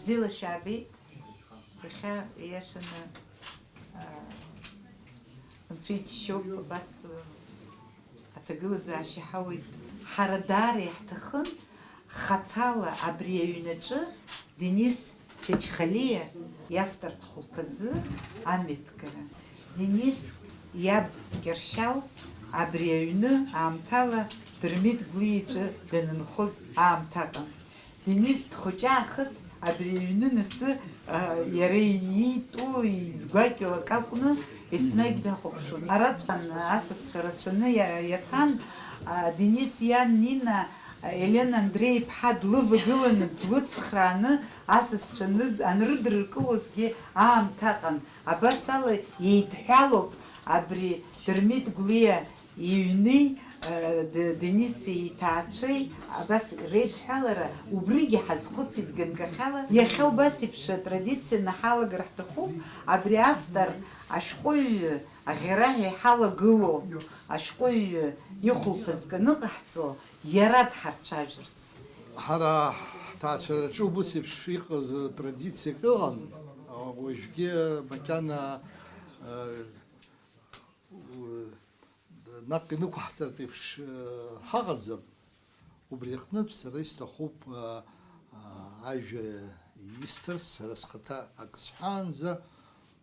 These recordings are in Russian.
بزيل الشعبي يخا يشنا نسيت شوب بس هتجوز عشي حاول حرداري يحتخن خطالة عبريونجة دينيس تشخلية يفتر خلقزة عمي بكرة دينيس ياب كرشال عبريونة عمتالة درميت قليجة دننخوز عمتاقن دينيس خجاخس عبريونة نس يرييتو يزغاكي وكاكونا يسناك ده خبشون أردفن أساس شرطشنا يتان دينيس يان نينا Елена Андрей бхад лывы гыланы тлыцхраны асыс шыны анрыдыр кылысге аамтақан абасалы ейтхялоп абри дырмит гулия июни Дениси итаачей абас рейдхялара убриги хазхуцит гангахала яхел баси пша традиция нахала грахтаху абри автор ашкой агерахи хала гыло ашкой يخلق نقحته يراد حرتشاجرت. هذا تاثر شو بس بشيء تراديسي كان ويجي مكان نقي نقح صرت بش حغزب وبريقنا بسريست خوب عاج يستر سرسختا اكسحانزا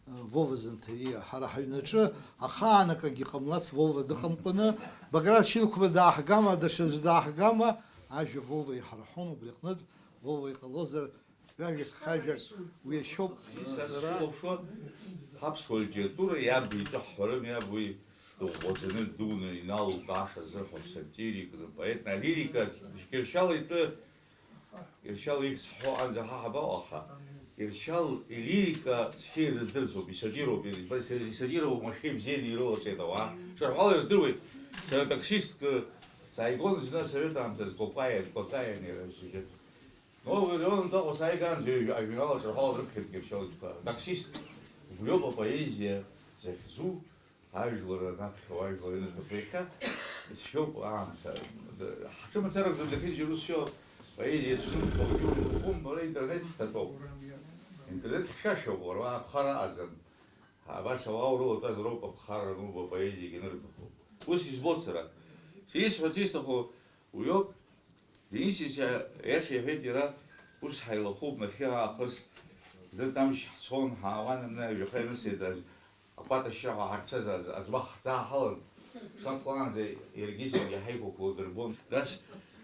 Вова зантария харахайнача ахана каки камлац Вова дхампана баграт шинху да ахгама да шезда ахгама аж Вова и харахон брехнад Вова и колозер вяжи хажа уешоп шо хабсхолje тура я би тахрам я би дохозны дуны нал каша зерхо сатирик поэтна лирика киршал это киршал их хо анза хабаха Иршал и лирика схер раздырцу, бисадиру, бисадиру, машин зелень роло цветова. Шархал раздырвает, что таксист Сайгон зна советам то скопая не разжижет. Но он того Сайган же обвинял Шархал рыбхет все таксист влюбла поэзия захизу, ажлора нахвайла на капека. Все что мы царок задефиджу все поэзия сум интернет татов. Интернет шашо борва бхара азан. Баш вауру таз ропа бхара ну поэзии генериту. Пусть избоцера. Сис фатистохо уёк динсися яши фетира пусть хайло хуб нахиа хос да там сон хаван на юхенсе да апата шаха харцаза азбах захалан шантланзе иргизен я хайко кодербон дас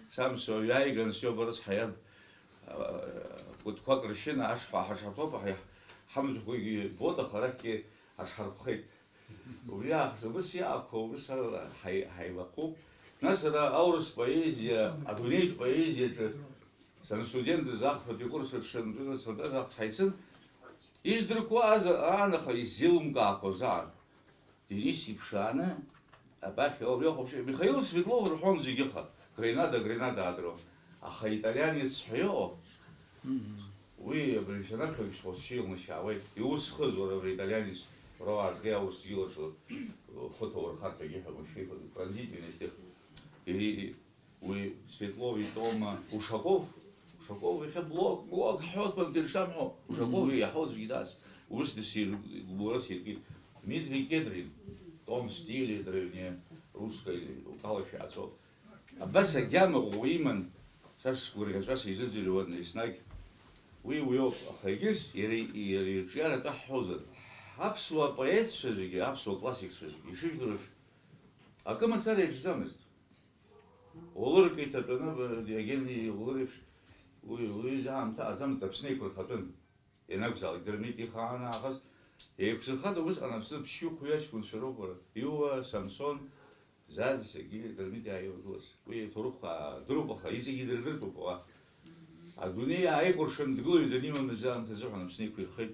сам со яйган все борс хаяб كنت فاكر الشنا أشقى حشطوبة حمد كوي بودا خلاكي أشهر بخيت وبيا بس ياكو بس هاي بقو ناس ده أورس بويزيا أدونيت بويزيا سن студенты захват курс совершенно сюда хайсен из другого أنا خي زيلم كاكو زار ديريسي بشانة أباخي أو بياخو شيء ميخايل سفيتلوف رحون زيجيخا غرينادا أدرو أخا إيطاليانец حيو وي بريشناك شوشيل مشاوي يوس خزور إيطاليانец روаз геус يلشو خطور خارطة يحب مشي транзитный и وي سفيتلوف توما ушаков يحب блок حوت بالدرشامو ушаков يحوز جداس ورستسير ورستسير Дмитрий Кедрин том стиле древнее русской калашацо абаса гяма уимен сейчас говорят сейчас издели вот на снаг уйо хайгис или чья то хоза абсуа поэт физики абсуа классик физики ишидуров а кому царь замест олор китатана диагенни олор уй замта замст апснейкур хатун инакзал дермити хана ахас يبصخده بس أنا بصير بشيو خوياش كون شروبر يوا سامسون زاد سجيل دلميتي أيوة دوس وي تروح دروبخا يجي يدردر بقى الدنيا أي قرشن تقول الدنيا مزام تزوج أنا بسنيك في الخيط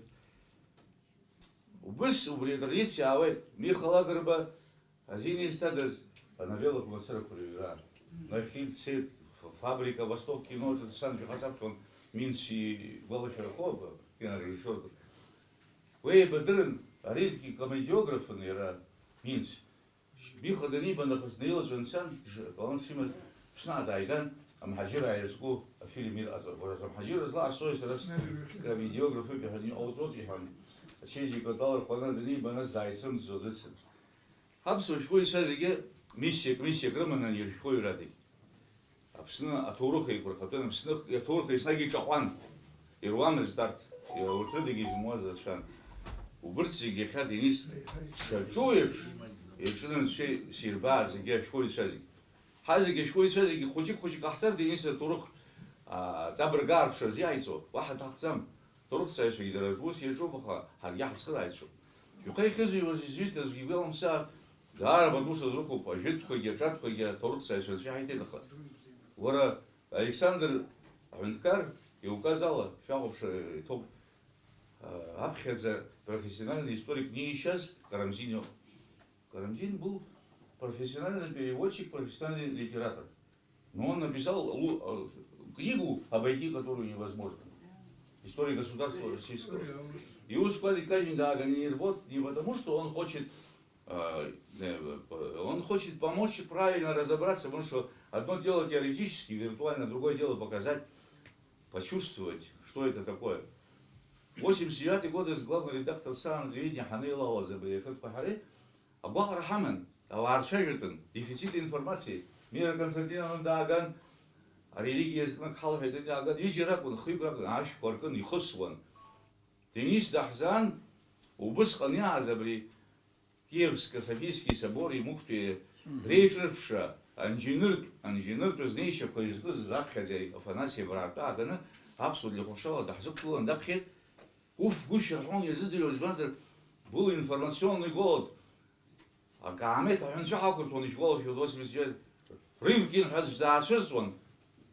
وبس وبريدريت شاوي مي خلا قربة عايزين يستدرس أنا فيلك مصر كوريران ناخيل سيد فابريكا وосток кино что сам في حسب كون минши голошерхов كنا ريشور Вы бедрен рилки комедиографы нера минс. Бихода ниба на хаснейл женсан, он симет псна дайган, Амҳаџьыр ааирзку афильм ирҟаҵоит. Уара амҳаџьыр злаҟасҵои сара видеографик иҳәан иҟауҵоит иҳәан ачеиџьыка далархәаны данибаныз дааицрымҵӡо дыцын. Ҳаԥсуа шәҟәыҩҩцәа зегьы миссиак рыманы иршәҟәыҩҩратәит. Аԥсны аҭоурых еиқәырхатәын, Аԥсны аҭоурых еснагь иҿаҟәан, ируамызт арҭ, урҭ рыдагьы изымуаз рацәан. Убырҭ зегьы иахьа Денис дшаҿу еиԥш иҿны сирбаа зегьы ашәҟәыҩҩцәа зегьы. Ҳа зегьы ашәҟәыҩҩцәа зегьы хәыҷык ҟаҳҵар Денис аҭоурых ҵабыргаарԥшраз иааиҵо, уаҳа ҭахӡам. Аҭоурыхцаҩцәагьы дара ус иаҿуп, аха ҳаргьы ҳацхырааҩцәоуп. Шәҟәы ихызҩуаз изҩыҭаз игәаламсаа даара пату сызрыхуп, ажәытәқәагьы, аҿатәқәагьы аҭоурыхцаҩцәа шәаҳиҭеит аха. Уара Александр аҳәынҭқар иуказ ала шәаҟәыԥшра иҭоуп. Аԥхьаӡа профессиональный историк не исчез, Карамзин иоуп. Карамзин был профессиональный переводчик, профессиональный литератор. Но он написал книгу, обойти которую невозможно. История государства российского. И уж каждый организует не потому, что он хочет помочь правильно разобраться, потому что одно дело теоретически, виртуально, другое дело показать, почувствовать, что это такое. 89 год из главного редактора САН телевидения Ханейла Лазабеехат Пахари, Абуахар Хаман, Аваршажитан, дефицит информации, Мира Константиновна Даган, религия Халахи Даган, Вичеракун, Хюгакун, Ашкоркун, Ихусван. Денис Дахзан, Убысхан Язабри, Киевско-Софийский собор и Мухты, Рейшерпша, Анжиныр, Тузнейша, Коизгуз, Запхазей, Афанасий Врата, Агана, абсолютно Хушала, Дахзуклан, Дабхет, Уф, Гущерхон, Языдилёс Базар, был информационный голод. А Гамет, он шахакурт, он еще голод, 89, Рывкин, Хаззашерсван,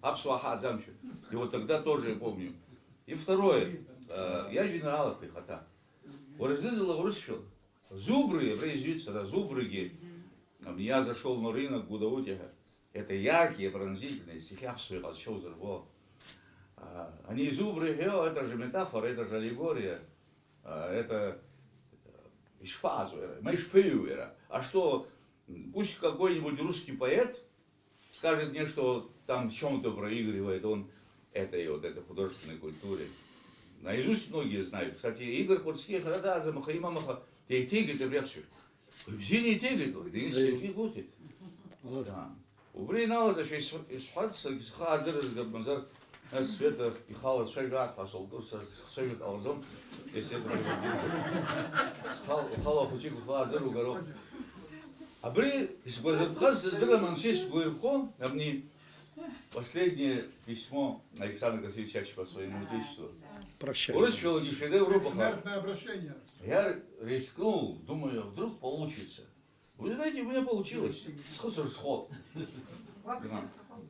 Абсуаха Замчу. И вот тогда тоже я помню. И второе, я генерал Прихота. Уразызала Урысфилд. Зубры, производятся, зубрыги. Я зашел на рынок Гудаутиха. Это яркие, пронзительные стихи, абсолютно отшел зарвал. Они зубры, это же метафора, это же аллегория, это мешпеюера. А что, пусть какой-нибудь русский поэт скажет мне, что там в чем-то проигрывает он этой художественной культуре. Наизусть многие знают. Кстати, Игорь Хурцких, да, за Махаима Маха, те тегет и рябсвер. В зине тегет, Денис Сергей Гутит. Убринала за шесть хазер из Габмазар Света и Хала Шайгат, пошел курса Шайгат Алзом, если это Хала Хучик Хазер Угорок. А при Хаз создала Манчест Гуевко, а мне последнее письмо Александра Косевича по своему отечеству. Прощай. Урысфилд шедевр. Смертное обращение. Я рискнул, думаю, вдруг получится. Вы знаете, у меня получилось. Сход.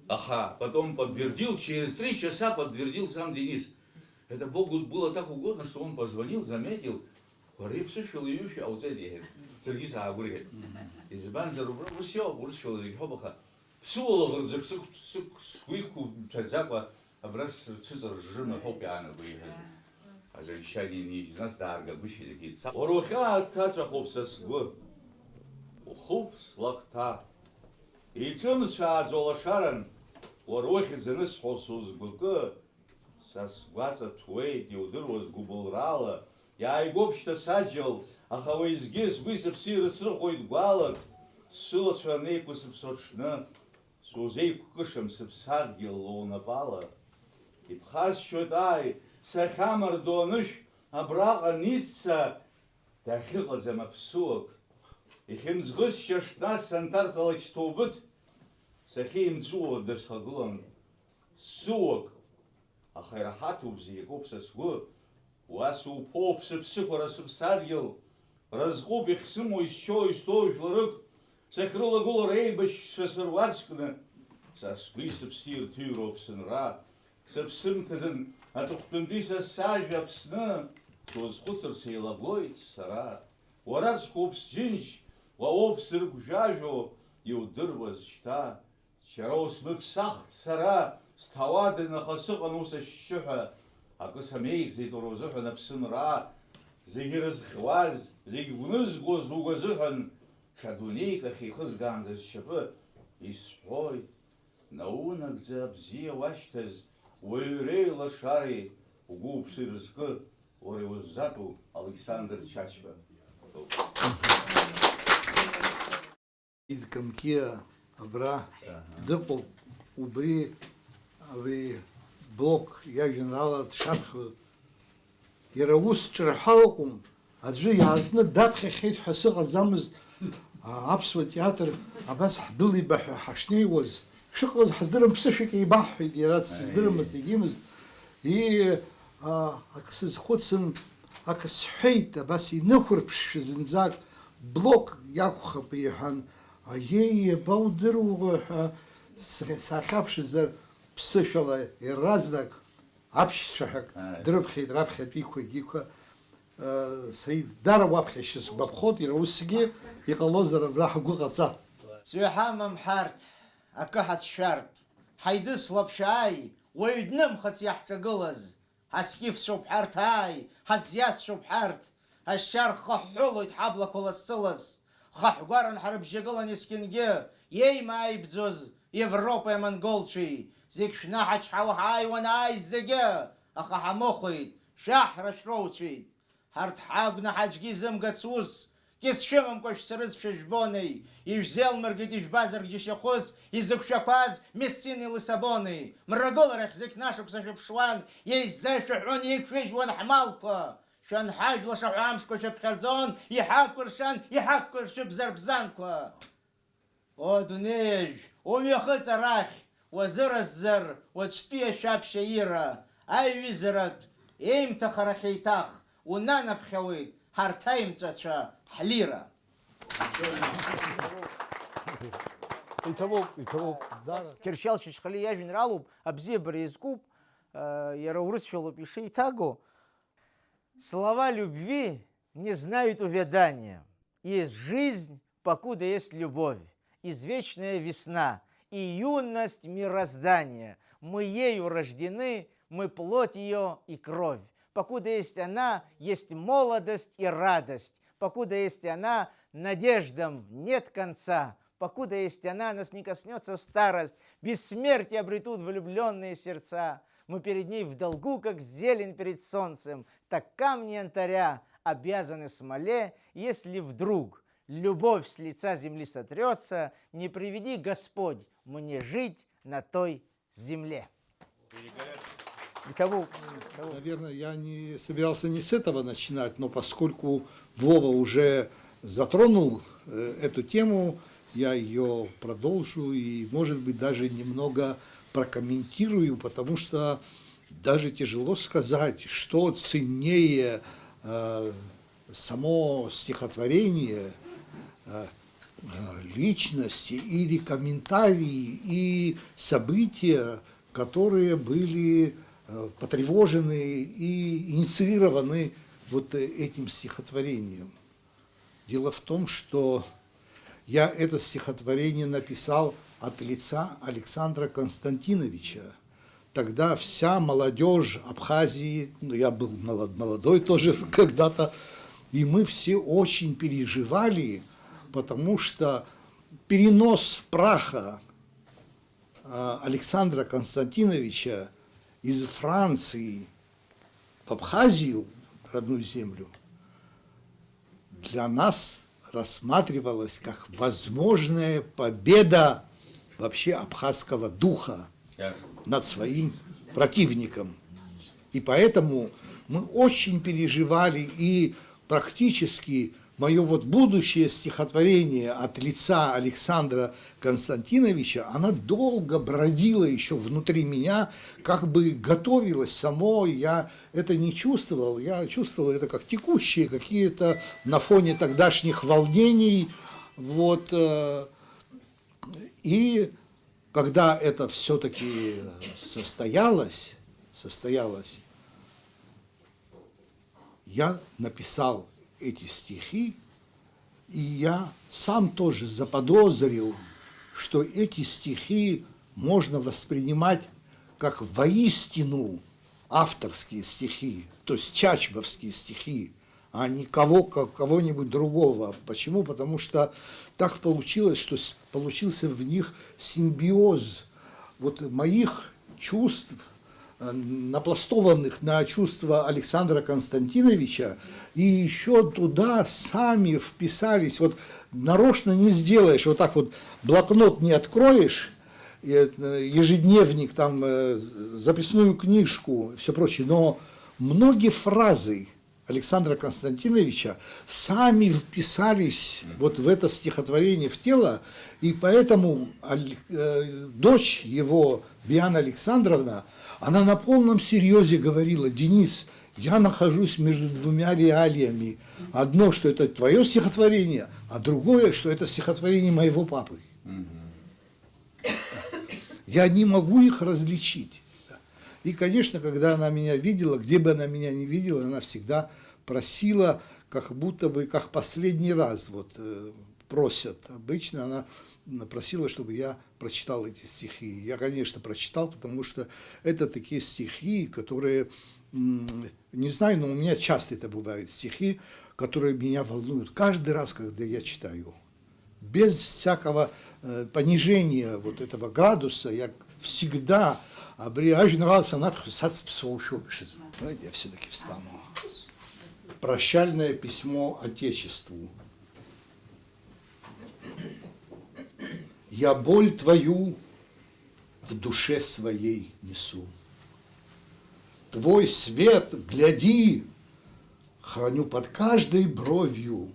Ага, потом подтвердил, через 3 часа подтвердил сам Денис. Это Богу было так угодно, что он позвонил, заметил. Урысфилд Юфи, а вот это Сергей Саагурик. Из Банзера все, Урысфилд Юхобаха. Все было сквиху, Чадзаква, образ цизар режима Хопиана выехали. А завещание не из нас дорого вышли какие-то. Оруха тацва хопсас в хопс лакта. И чем связала Шаран, орухи зенес хосус гулка, сасгваца твей, Теодор губулрала. Я и гопчта саджал, а хавайзгис высып сиры црухойт гвалак, сыла сванейку сыпсочна, сузей кукышем сыпсадгил лоунапала. И пхас щотай, сахамар доныш, абраға ницца, дахиға замапсуак. И химзгыс шашна сантарталык столбыт, сахим дзуа дырсхагылан суак. А хайрахату бзиекопса свы, уасу попсы психора субсадгил, разгуб их сыму еще и стоишь ларык, сахрыла гул рейбаш шасырвацкна, саспысып сир тюропсын ра, сапсым тызын, атуқтымдыса сажа псны, созхуцыр сейлагой сара. Уараз копс джинч, ваопсыр гужажо, иудырваз шта, чароус мыпсахт сара, ставады нахасыqaнуса шшыха, акы самейк зейторозыха напсын ра, зеги разхваз, зеги гунызгоз угазыхан, шадунейка хихыз ганза шшыпы, испой, наунагӡа абзиа уашьҭаз, уаҩреи лашареи, угәы уԥсы ирызкы, уара иуззатәу Александр Чачба. Идкамкиа абра дыҟоуп убри блок иажәеинраала дшаԥхьо иара ус ҿырҳәала акәым, аӡәы иаартны даԥхьахьеит ҳәа сыҟаӡамызт. Аԥсуа театр абас ҳдәылиба ҳәа ҳашнеиуаз шыҟалаз ҳаздырам, ԥсышәак еибаҳҳәеит, иара дсыздырамызт, егьимызт. Ак сызхәыцын, ак сҳәеит, абас инықәырԥшшәа зынӡак блок иакәхап иҳәан, аиеи абаудыруа ҳәа сахьаԥшызар ԥсышәала иаразнак аԥшьцәаҳәак дрыԥхьеит раԥхьатәиқәа егьиқәа. Саид дара уаԥхьашьа сгәаԥхоит, иара усгьы иҟалозар абра ҳгәы ҟаҵа. Ҵҩа ҳамам ҳарҭ, акы ҳацәшәартә, ҳаидыслап шәааи, уаҩ днымхац иаҳҿагылаз, ҳаскифцәоуп ҳарҭ ааи, ҳазиацәоуп ҳарҭ, ашьар хаҳәҳәылоит ҳаблақәа ласцылаз, хаҳәгәаран ҳарыбжьагылан есқьынгьы, иеимааибӡоз Европа амонголцәеи, зегь шәнаҳачҳауа ҳааиуан ааиз зегьы, аха ҳамыхәеит, шәаҳра шәроуцәеит. Ҳарҭ ҳагәны ҳаӡәгьы изымгац ус, кьыс шәымамкәа шәцарызшәа жәбонеи, ижәзеилмыргеит ижәбазаргь џьашьахәыс, изықәшәақәаз Мессини Лиссабони, мрагыларахь зегь нашықәса шәыԥшуан, еиззашәаҳәон, еиқәшәыжьуан ҳмалқәа, шәанҳажәла шаҳәа амшқәа шәыԥхьарӡон, иҳақәыршан, иҳақәыршәып зарбзанқәа. О дунеижә, умҩахыҵ арахь, уазыраззар, уаҵәтәи ашәаԥшьа ира, аиҩызаратә, еимҭахарахь еиҭах, унанаԥхьауеит ҳарҭ аимҵәацәа ҳлира. Кирчал Чачхали иажәеинраалоуп, абзиабара иазкуп, иара урысшәалоуп ишеиҭаго. Слова любви не знают увядания. Есть жизнь, покуда есть любовь, извечная весна и юность мироздания. Мы ею рождены, мы плоть ее и кровь. Покуда есть она, есть молодость и радость. Покуда есть она, надеждам нет конца. Покуда есть она, нас не коснется старость. Бессмертие обретут влюбленные сердца. Мы перед ней в долгу, как зелень перед солнцем. Так камни янтаря обязаны смоле, если вдруг любовь с лица земли сотрется, не приведи Господь мне жить на той земле. Наверное, я не собирался не с этого начинать, но поскольку Вова уже затронул эту тему, я ее продолжу и, может быть, даже немного прокомментирую, потому что даже тяжело сказать, что ценнее само стихотворение, личности или комментарии и события, которые были потревожены и инициированы вот этим стихотворением. Дело в том, что я это стихотворение написал от лица Александра Константиновича. Тогда вся молодежь Абхазии, я был молодой тоже когда-то, и мы все очень переживали, потому что перенос праха Александра Константиновича из Франции в Абхазию, родную землю, для нас рассматривалась как возможная победа вообще абхазского духа над своим противником. И поэтому мы очень переживали, и практически мое вот будущее стихотворение от лица Александра Константиновича, она долго бродила еще внутри меня, как бы готовилась само, я это не чувствовал, я чувствовал это как текущие какие-то на фоне тогдашних волнений, вот, и когда это все-таки состоялось, я написал эти стихи, и я сам тоже заподозрил, что эти стихи можно воспринимать как воистину авторские стихи, то есть чачбовские стихи, а не кого-нибудь другого. Почему? Потому что так получилось, что получился в них симбиоз вот моих чувств, напластованных на чувства Александра Константиновича, и еще туда сами вписались, вот нарочно не сделаешь, вот так вот блокнот не откроешь, ежедневник, там, записную книжку, все прочее, но многие фразы Александра Константиновича сами вписались вот в это стихотворение, в тело, и поэтому дочь его, Биана Александровна, она на полном серьезе говорила: Денис, я нахожусь между двумя реалиями. Одно, что это твое стихотворение, а другое, что это стихотворение моего папы. Я не могу их различить. И, конечно, когда она меня видела, где бы она меня ни видела, она всегда просила, как будто бы, как последний раз вот, просят. Обычно она просила, чтобы я прочитал эти стихи. Я, конечно, прочитал, потому что это такие стихи, которые, не знаю, но у меня часто это бывают стихи, которые меня волнуют каждый раз, когда я читаю. Без всякого понижения вот этого градуса я всегда Давайте я все-таки встану. Прощальное письмо Отечеству. Я боль твою в душе своей несу. Твой свет, гляди, храню под каждой бровью.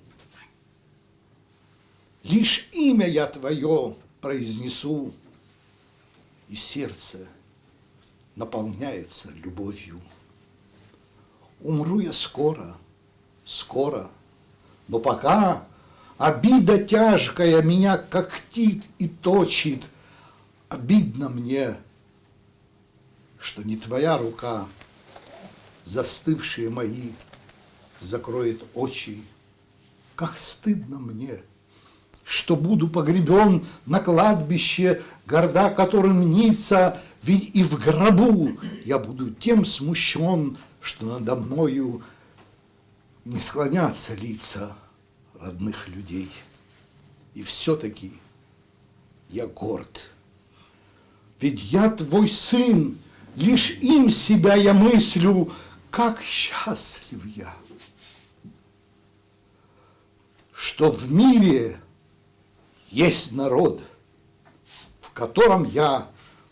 Лишь имя я твое произнесу, и сердце наполняется любовью. Умру я скоро, скоро, но пока обида тяжкая меня когтит и точит. Обидно мне, что не твоя рука, застывшие мои, закроет очи. Как стыдно мне, что буду погребен на кладбище, горда которым мнится, ведь и в гробу я буду тем смущен, что надо мною не склонятся лица родных людей. И все-таки я горд. Ведь я твой сын, лишь им себя я мыслю, как счастлив я, что в мире есть народ, в котором я,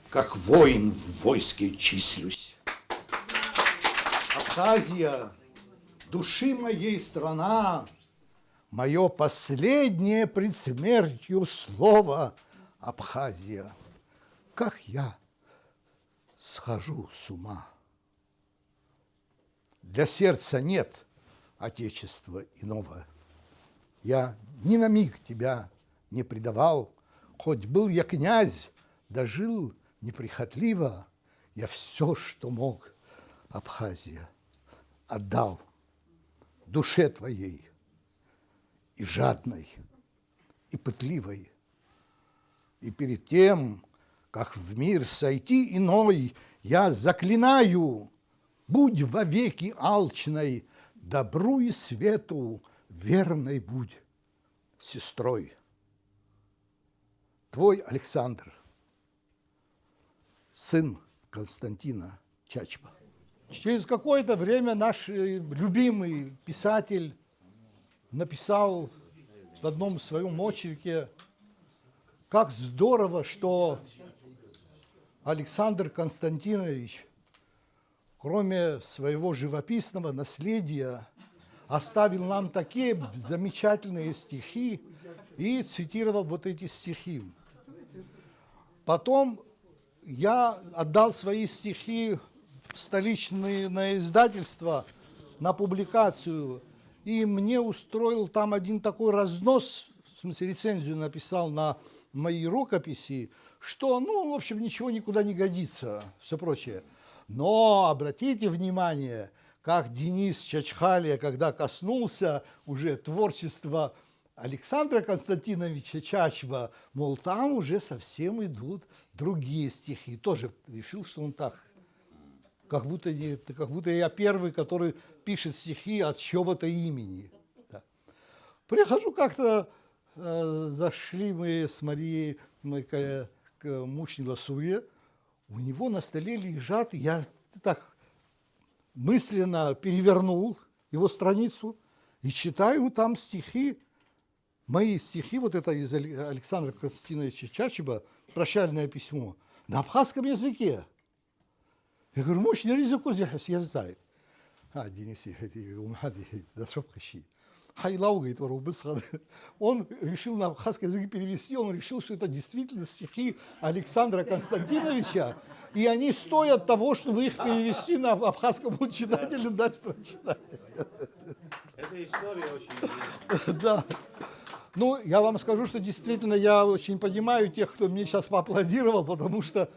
как воин, в войске числюсь. Абхазия, души моей страна, мое последнее пред смертью слово, Абхазия, как я схожу с ума. Для сердца нет отечества иного. Я ни на миг тебя не предавал, хоть был я князь, да жил неприхотливо, я все, что мог, Абхазия, отдал душе твоей, и жадной, и пытливой. И перед тем, как в мир сойти иной, я заклинаю, будь вовеки алчной, добру и свету верной будь сестрой. Твой Александр, сын Константина Чачба. Через какое-то время наш любимый писатель написал в одном своем очерке, как здорово, что Александр Константинович, кроме своего живописного наследия, оставил нам такие замечательные стихи и цитировал вот эти стихи. Потом я отдал свои стихи в столичное издательство на публикацию, и мне устроил там один такой разнос, в смысле рецензию написал на мои рукописи, что, ну, в общем, ничего никуда не годится, все прочее. Но обратите внимание, как Денис Чачхалия, когда коснулся уже творчества Александра Константиновича Чачба, мол, там уже совсем идут другие стихи. Тоже решил, что он так, как будто я первый, который пишет стихи от чего-то имени. Да. Прихожу как-то, зашли мы с Марией к Мучни Ласуе, у него на столе лежат, я так мысленно перевернул его страницу и читаю там стихи, мои стихи, вот это из Александра Константиновича Чачеба, «Прощальное письмо», на абхазском языке. Я говорю, мощный язык я знаю. Денис, да что хащи. Хайлау, говорит, он решил на абхазский язык перевести, он решил, что это действительно стихи Александра Константиновича, и они стоят того, чтобы их перевести на абхазскому читателю, дать прочитать. Это история очень... Да. Ну, я вам скажу, что действительно я очень понимаю тех, кто мне сейчас поаплодировал, потому что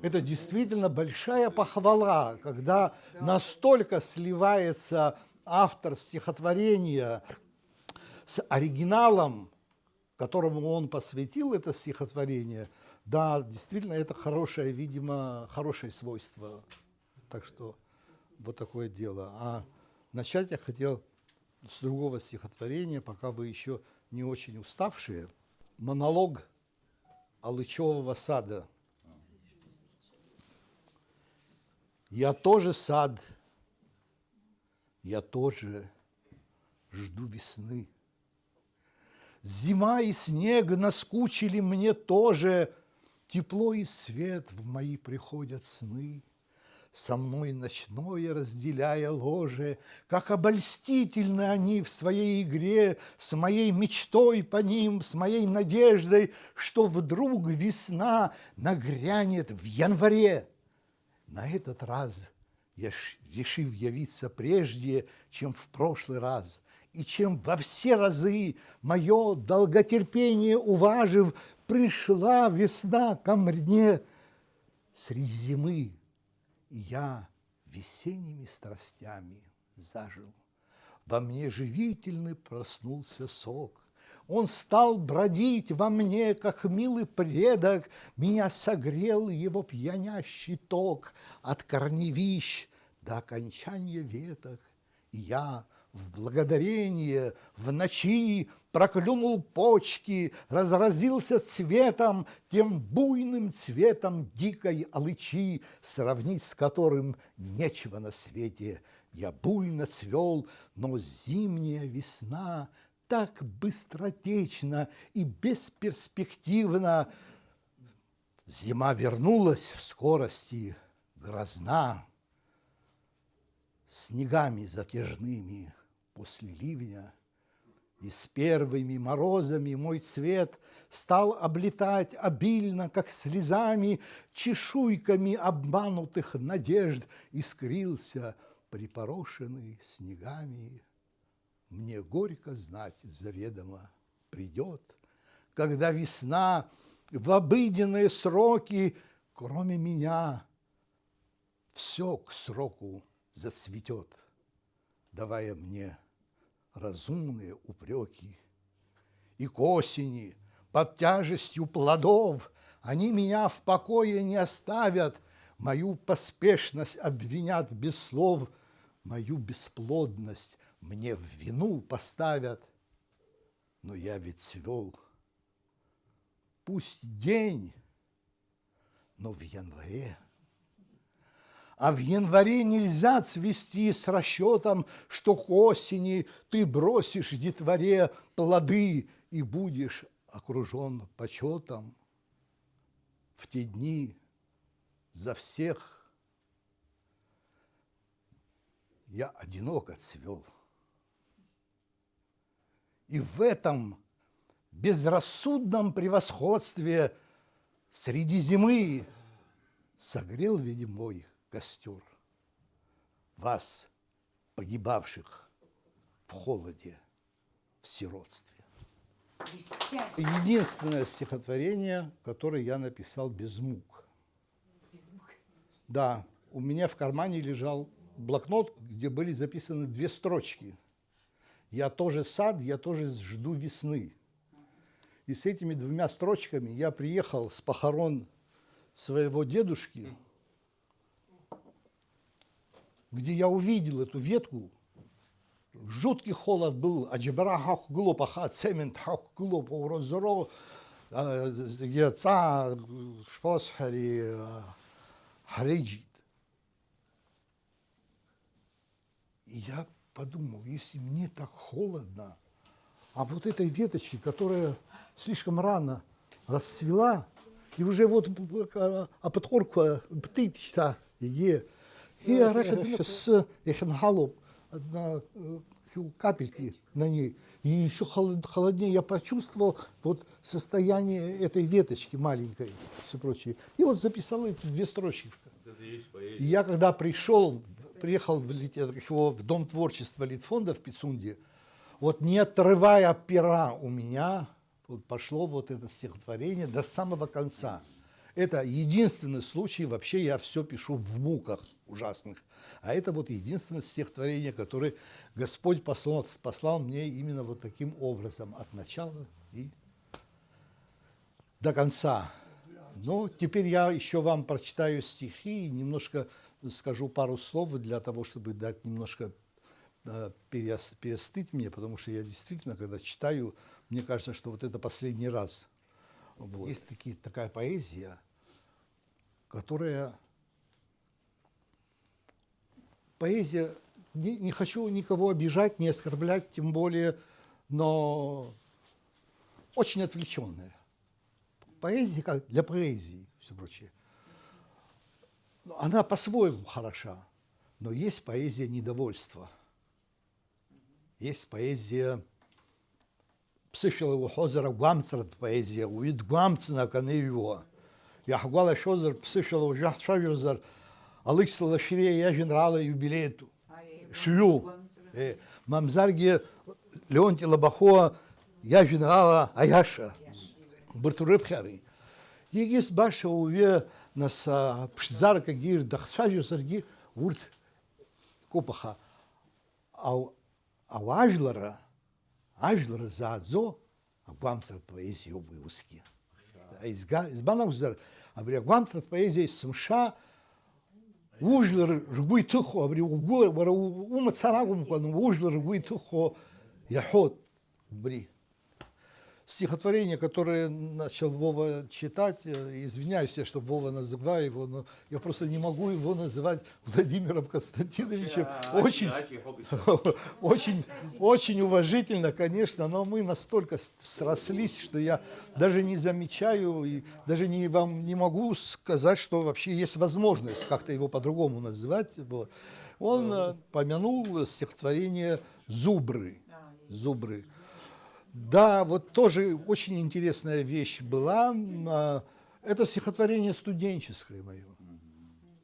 это действительно большая похвала, когда настолько сливается автор стихотворения с оригиналом, которому он посвятил это стихотворение. Да, действительно, это хорошее, видимо, хорошее свойство. Так что вот такое дело. А начать я хотел с другого стихотворения, пока вы еще не очень уставшие. Монолог Алычевого сада. Я тоже сад, я тоже жду весны. Зима и снег наскучили мне тоже, тепло и свет в мои приходят сны. Со мной ночное разделяя ложе, как обольстительны они в своей игре, с моей мечтой по ним, с моей надеждой, что вдруг весна нагрянет в январе. На этот раз я решив явиться прежде, чем в прошлый раз, и чем во все разы мое долготерпение уважив, пришла весна ко мне среди зимы, и я весенними страстями зажил. Во мне живительный проснулся сок, он стал бродить во мне, как милый предок, меня согрел его пьянящий ток от корневищ до окончания веток. И я в благодарение в ночи проклюнул почки, разразился цветом, тем буйным цветом дикой алычи, сравнить с которым нечего на свете. Я буйно цвел, но зимняя весна так быстротечно и бесперспективно. Зима вернулась в скорости грозна, снегами затяжными после ливня, и с первыми морозами мой цвет стал облетать обильно, как слезами, чешуйками обманутых надежд, искрился припорошенный снегами. Мне горько знать заведомо придет, когда весна в обыденные сроки, кроме меня, все к сроку зацветет, давая мне разумные упреки. И к осени под тяжестью плодов они меня в покое не оставят, мою поспешность обвинят без слов, мою бесплодность мне в вину поставят. Но я ведь цвел, пусть день, но в январе. А в январе нельзя цвести с расчетом, что к осени ты бросишь детворе плоды и будешь окружен почетом. В те дни за всех я одиноко цвел. И в этом безрассудном превосходстве среди зимы согрел, видимо, мой костер вас, погибавших в холоде, в сиротстве. Единственное стихотворение, которое я написал без мук. Да, у меня в кармане лежал блокнот, где были записаны 2 строчки. Я тоже сад, я тоже жду весны. И с этими 2 строчками я приехал с похорон своего дедушки, где я увидел эту ветку. Жуткий холод был. Аджибара хак глупаха, цемент хак глупа, урозоро, яца, шпосхари, Хареджит. И я подумал, если мне так холодно, а вот этой веточки, которая слишком рано расцвела, и уже вот подхорку птичка иге, и арахет с эхнхалоп, одна капельки на ней, и еще холоднее я почувствовал вот состояние этой веточки маленькой, все прочее. И вот записал эти 2 строчки. И я когда приехал в Дом творчества Литфонда в Пицунде, вот не отрывая пера у меня, вот пошло вот это стихотворение до самого конца. Это единственный случай, вообще я все пишу в муках ужасных. А это вот единственное стихотворение, которое Господь послал мне именно вот таким образом, от начала и до конца. Но теперь я еще вам прочитаю стихи и немножко скажу пару слов для того, чтобы дать немножко перестыть мне, потому что я действительно, когда читаю, мне кажется, что вот это последний раз. Вот. Есть такая поэзия, которая... Поэзия, не хочу никого обижать, не оскорблять, тем более, но очень отвлеченная. Поэзия как для поэзии, все прочее. Она по-своему хороша, но есть поэзия недовольства. Есть поэзия психилого хозера гуамцерт поэзия, уид гуамцена канеева. Я хвала шозер психилого жахшавьозер, алыксла шире я женрала юбилейту. Шью. Мамзарги Леонти Лабахоа я женрала Аяша. Бартурепхари. Егис баша уве нас пшзарка гир дахшавьозерги урт копаха. А ажлара заадзо, а гуамцер поэзию обыуски. Избанавзар, а бре гуамцер поэзия сумша, ужлар ргуй тухо, а бре ума царагум, ужлар ргуй тухо, яхот, бри. Стихотворение, которое начал Вова читать, извиняюсь, что Вова называю его, но я просто не могу его называть Владимиром Константиновичем. Очень уважительно, конечно, но мы настолько срослись, что я даже не замечаю и даже вам не могу сказать, что вообще есть возможность как-то его по-другому называть. Вот. Он помянул стихотворение «Зубры». «Зубры». Да, вот тоже очень интересная вещь была. Это стихотворение студенческое мое.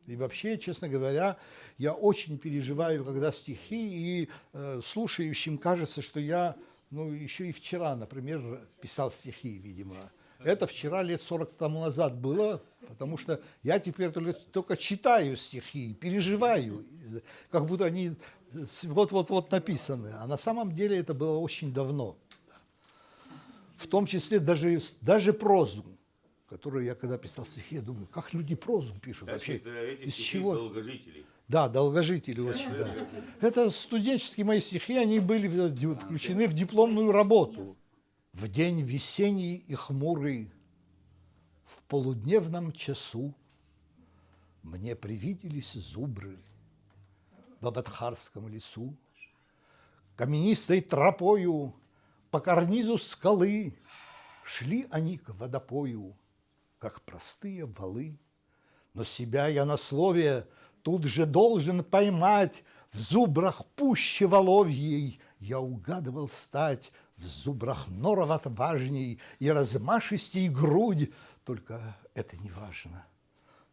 И вообще, честно говоря, я очень переживаю, когда стихи, и слушающим кажется, что я, еще и вчера, например, писал стихи, видимо. Это вчера, лет 40 тому назад было, потому что я теперь только читаю стихи, переживаю, как будто они вот-вот написаны. А на самом деле это было очень давно. В том числе даже прозу, которую я когда писал стихи, я думаю, как люди прозу пишут вообще? Эти из стихи чего? долгожители. Да, долгожители очень, да. Это студенческие мои стихи, они были включены в дипломную работу. В день весенний и хмурый, в полудневном часу, мне привиделись зубры в Абадхарском лесу, каменистой тропою по карнизу скалы шли они к водопою, как простые валы. Но себя я на слове тут же должен поймать, в зубрах пуще воловьей я угадывал стать, в зубрах норов отважней и размашистей грудь. Только это не важно,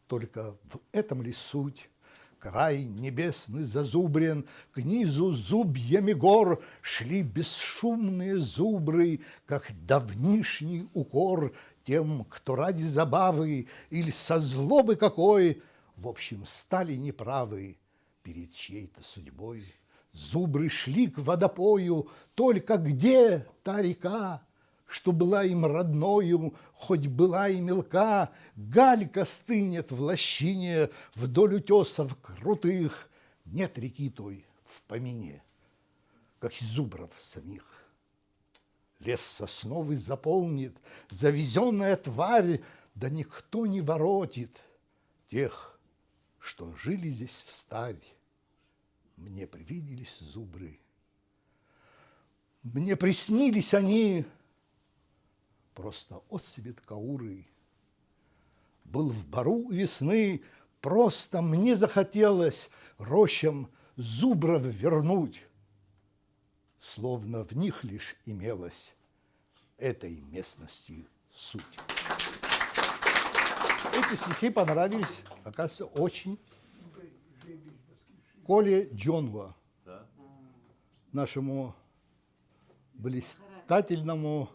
только в этом ли суть? Край небесный зазубрен, к низу зубьями гор шли бесшумные зубры, как давнишний укор тем, кто ради забавы или со злобы какой, в общем, стали неправы перед чьей-то судьбой. Зубры шли к водопою, только где та река, что была им родною, хоть была и мелка, галька стынет в лощине вдоль утесов крутых, нет реки той в помине, как и зубров самих. Лес сосновый заполнит завезенная тварь, да никто не воротит тех, что жили здесь встарь, мне привиделись зубры. Мне приснились они, просто отсвет кауры. Был в бару весны, просто мне захотелось рощам зубров вернуть, словно в них лишь имелась этой местности суть. Эти стихи понравились, оказывается, очень Коле Джонва, нашему блистательному,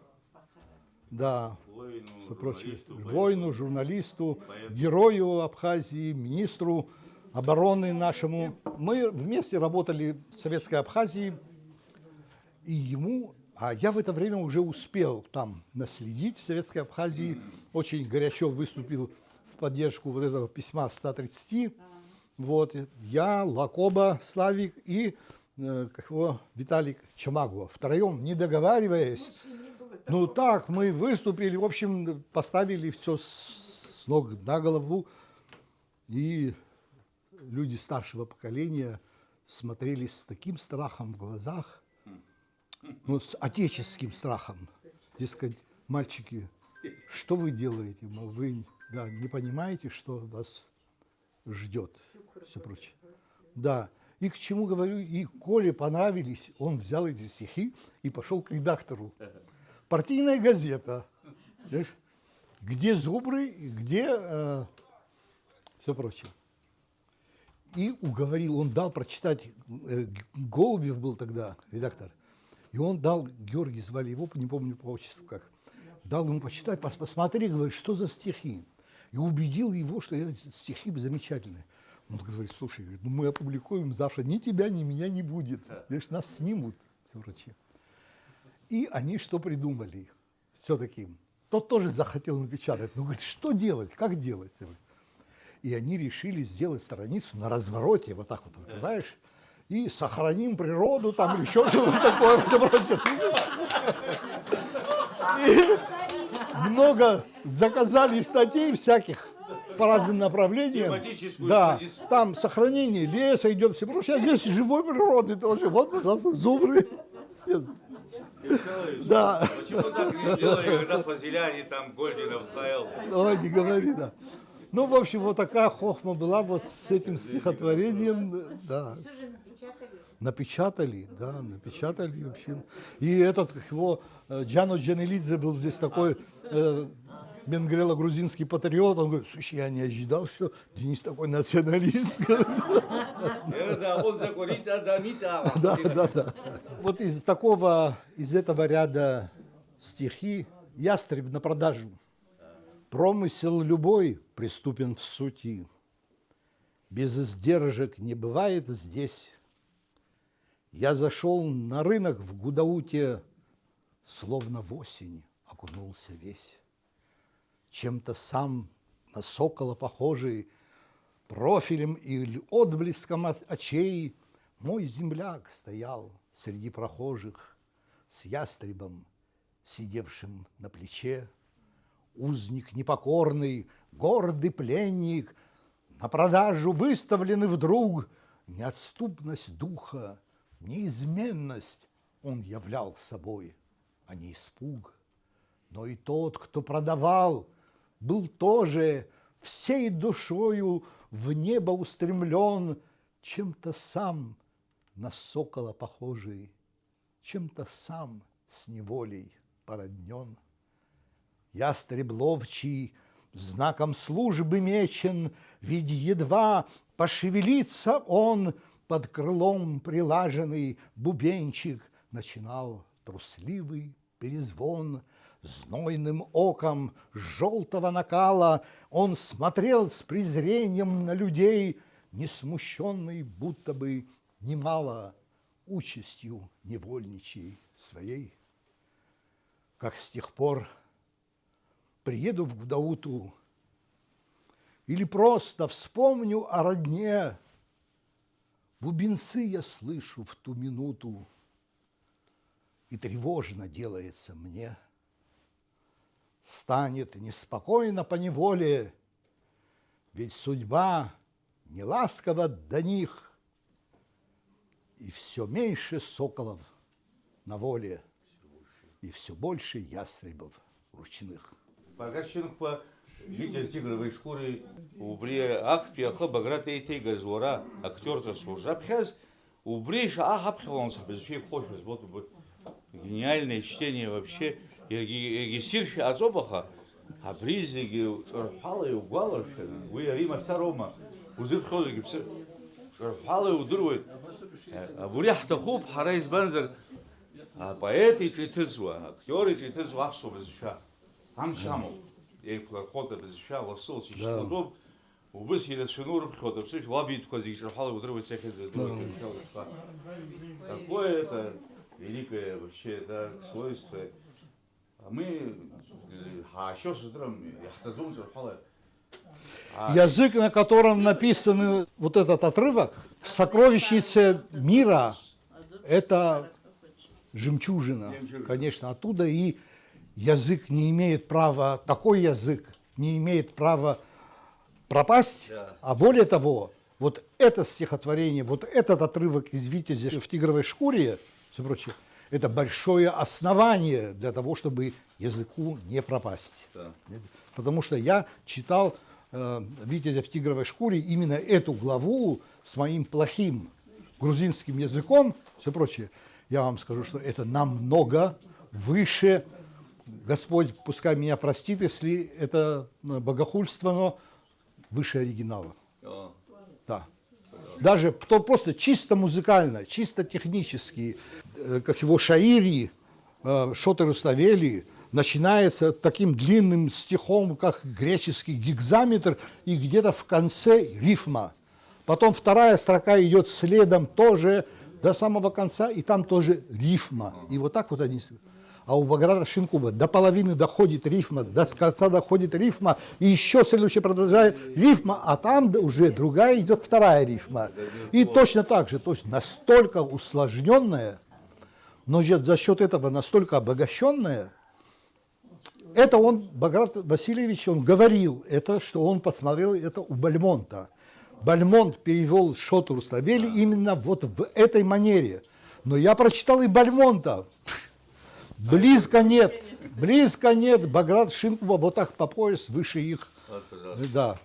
да, воину, журналисту, герою Абхазии, министру обороны нашему. Мы вместе работали в Советской Абхазии, и ему, а я в это время уже успел там наследить в Советской Абхазии, очень горячо выступил в поддержку вот этого письма 130. Вот, я, Лакоба Славик и Виталик Чамагулов. Втроем, не договариваясь, ну так, мы выступили, в общем, поставили все с ног на голову, и люди старшего поколения смотрели с таким страхом в глазах, ну, с отеческим страхом. Дескать, мальчики, что вы делаете? Вы не понимаете, что вас ждет, все прочее. Да, и к чему говорю, и Коле понравились, он взял эти стихи и пошел к редактору. Партийная газета, знаешь, где зубры, где все прочее. И уговорил, он дал прочитать, Голубев был тогда редактор, и он дал, Георгий звали его, не помню по отчеству как, дал ему почитать, посмотри, говорит, что за стихи. И убедил его, что эти стихи замечательные. Он говорит, слушай, говорит, ну мы опубликуем завтра, ни тебя, ни меня не будет. Знаешь, нас снимут. Все. И они что придумали? Все-таки. Тот тоже захотел напечатать. Но говорит, что делать, как делать? И они решили сделать страницу на развороте, вот так вот открываешь, и сохраним природу, там, или еще что-то такое. И много заказали статей всяких по разным направлениям. Да, там сохранение леса идет, все прочее. А здесь живой природы тоже. Вот, пожалуйста, зубры. Да. Почему так не сделали, когда Фазеляне там Гольдинов КЛ? Ой, не говори, да. Ну, в общем, вот такая хохма была вот с этим стихотворением. Да. Напечатали, в общем. И этот его Джано Джанелидзе был здесь такой бенгрело-грузинский патриот. Он говорит, слушай, я не ожидал, что Денис такой националист. Да, он закурится, Да. Вот из этого ряда стихи «Ястреб на продажу». Промысел любой преступен в сути. Без издержек не бывает здесь. Я зашел на рынок в Гудауте, словно в осень окунулся весь. Чем-то сам на сокола похожий, профилем или отблеском от очей мой земляк стоял среди прохожих с ястребом, сидевшим на плече. Узник непокорный, гордый пленник, на продажу выставлены вдруг. Неотступность духа, неизменность он являл собой, а не испуг. Но и тот, кто продавал, был тоже всей душою в небо устремлен, чем-то сам на сокола похожий, чем-то сам с неволей породнен. Ястреб ловчий знаком службы мечен, ведь едва пошевелится он, под крылом прилаженный бубенчик начинал трусливый перезвон. Знойным оком желтого накала он смотрел с презрением на людей, не смущенный будто бы немало участью невольничьей своей. Как с тех пор приеду в Гудауту или просто вспомню о родне, бубенцы я слышу в ту минуту, и тревожно делается мне. Станет неспокойно поневоле, ведь судьба неласково до них, и все меньше соколов на воле, и все больше ястребов ручных. Погашенко Витя тигровой шкуры убри акт яха баграт эйтейга звора актер-то служа. Сейчас убришь ахапхлонса без всех хочешь вот гениальное чтение вообще. Егисирфи азобаха а бризиги шарфалы угалошена. Вы Рима Сарома узыпхозиги все шарфалы удрует. А буряхта хуб харайс банзер. А поэты читызва, актеры читызва ахсу без всех. Амшаму. Я плохо без всех лосол сиштудов. Убыс елешнур приходов, все лабит козик шарфалы удрует всех из других. Такое это великое вообще да, свойство. А мы еще с утром яхтазум шарфалы. Язык, на котором написан вот этот отрывок, в сокровищнице мира, это жемчужина, конечно, оттуда и язык не имеет права, такой язык не имеет права пропасть, а более того, вот это стихотворение, вот этот отрывок из «Витязя в тигровой шкуре», все прочее, это большое основание для того, чтобы языку не пропасть. Да. Потому что я читал «Витязя в тигровой шкуре», именно эту главу с моим плохим грузинским языком, все прочее. Я вам скажу, что это намного выше. Господь, пускай меня простит, если это богохульство, но выше оригинала. Да. Даже просто чисто музыкально, чисто технически, как его шаири, Шотер Руставели, начинается таким длинным стихом, как греческий гекзаметр, и где-то в конце рифма. Потом вторая строка идет следом тоже до самого конца, и там тоже рифма. И вот так вот они... А у Баграта Шинкуба до половины доходит рифма, до конца доходит рифма, и еще следующее продолжает рифма, а там уже другая идет вторая рифма. И точно так же, то есть настолько усложненная, но за счет этого настолько обогащенная, это он, Баграт Васильевич, он говорил, это, что он посмотрел это у Бальмонта. Бальмонт перевел Шотер Руставели именно вот в этой манере. Но я прочитал и Бальмонта. Близко нет, Баграт Шинкуба вот так по пояс выше их. Да.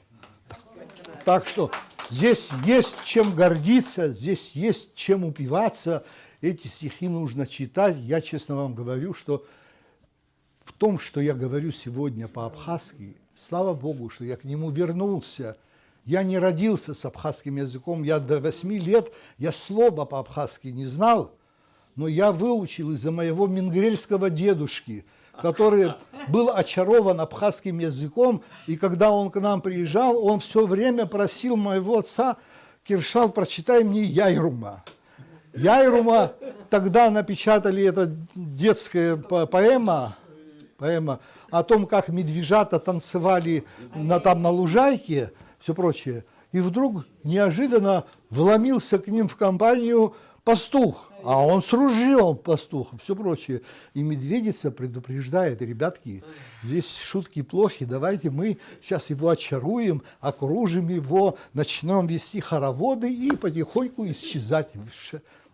Так что здесь есть чем гордиться, здесь есть чем упиваться. Эти стихи нужно читать. Я честно вам говорю, что в том, что я говорю сегодня по-абхазски, слава Богу, что я к нему вернулся. Я не родился с абхазским языком, я до 8 лет, я слова по-абхазски не знал. Но я выучил из-за моего мингрельского дедушки, который был очарован абхазским языком, и когда он к нам приезжал, он все время просил моего отца: Киршал, прочитай мне Яйрума. Яйрума, тогда напечатали, это детская поэма о том, как медвежата танцевали там на лужайке, все прочее. И вдруг неожиданно вломился к ним в компанию пастух, а он с ружьем пастух, все прочее. И медведица предупреждает: ребятки, здесь шутки плохи, давайте мы сейчас его очаруем, окружим его, начнем вести хороводы и потихоньку исчезать.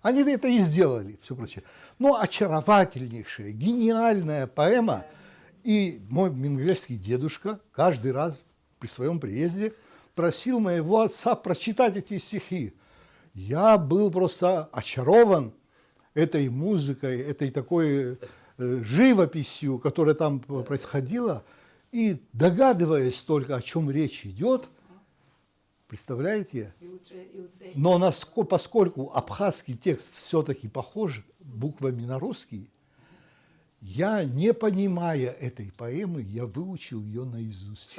Они это и сделали, все прочее. Но очаровательнейшая, гениальная поэма. И мой мингрельский дедушка каждый раз при своем приезде просил моего отца прочитать эти стихи. Я был просто очарован этой музыкой, этой такой живописью, которая там происходила, и догадываясь только, о чем речь идет, представляете? Но поскольку абхазский текст все-таки похож буквами на русский, я, не понимая этой поэмы, я выучил ее наизусть.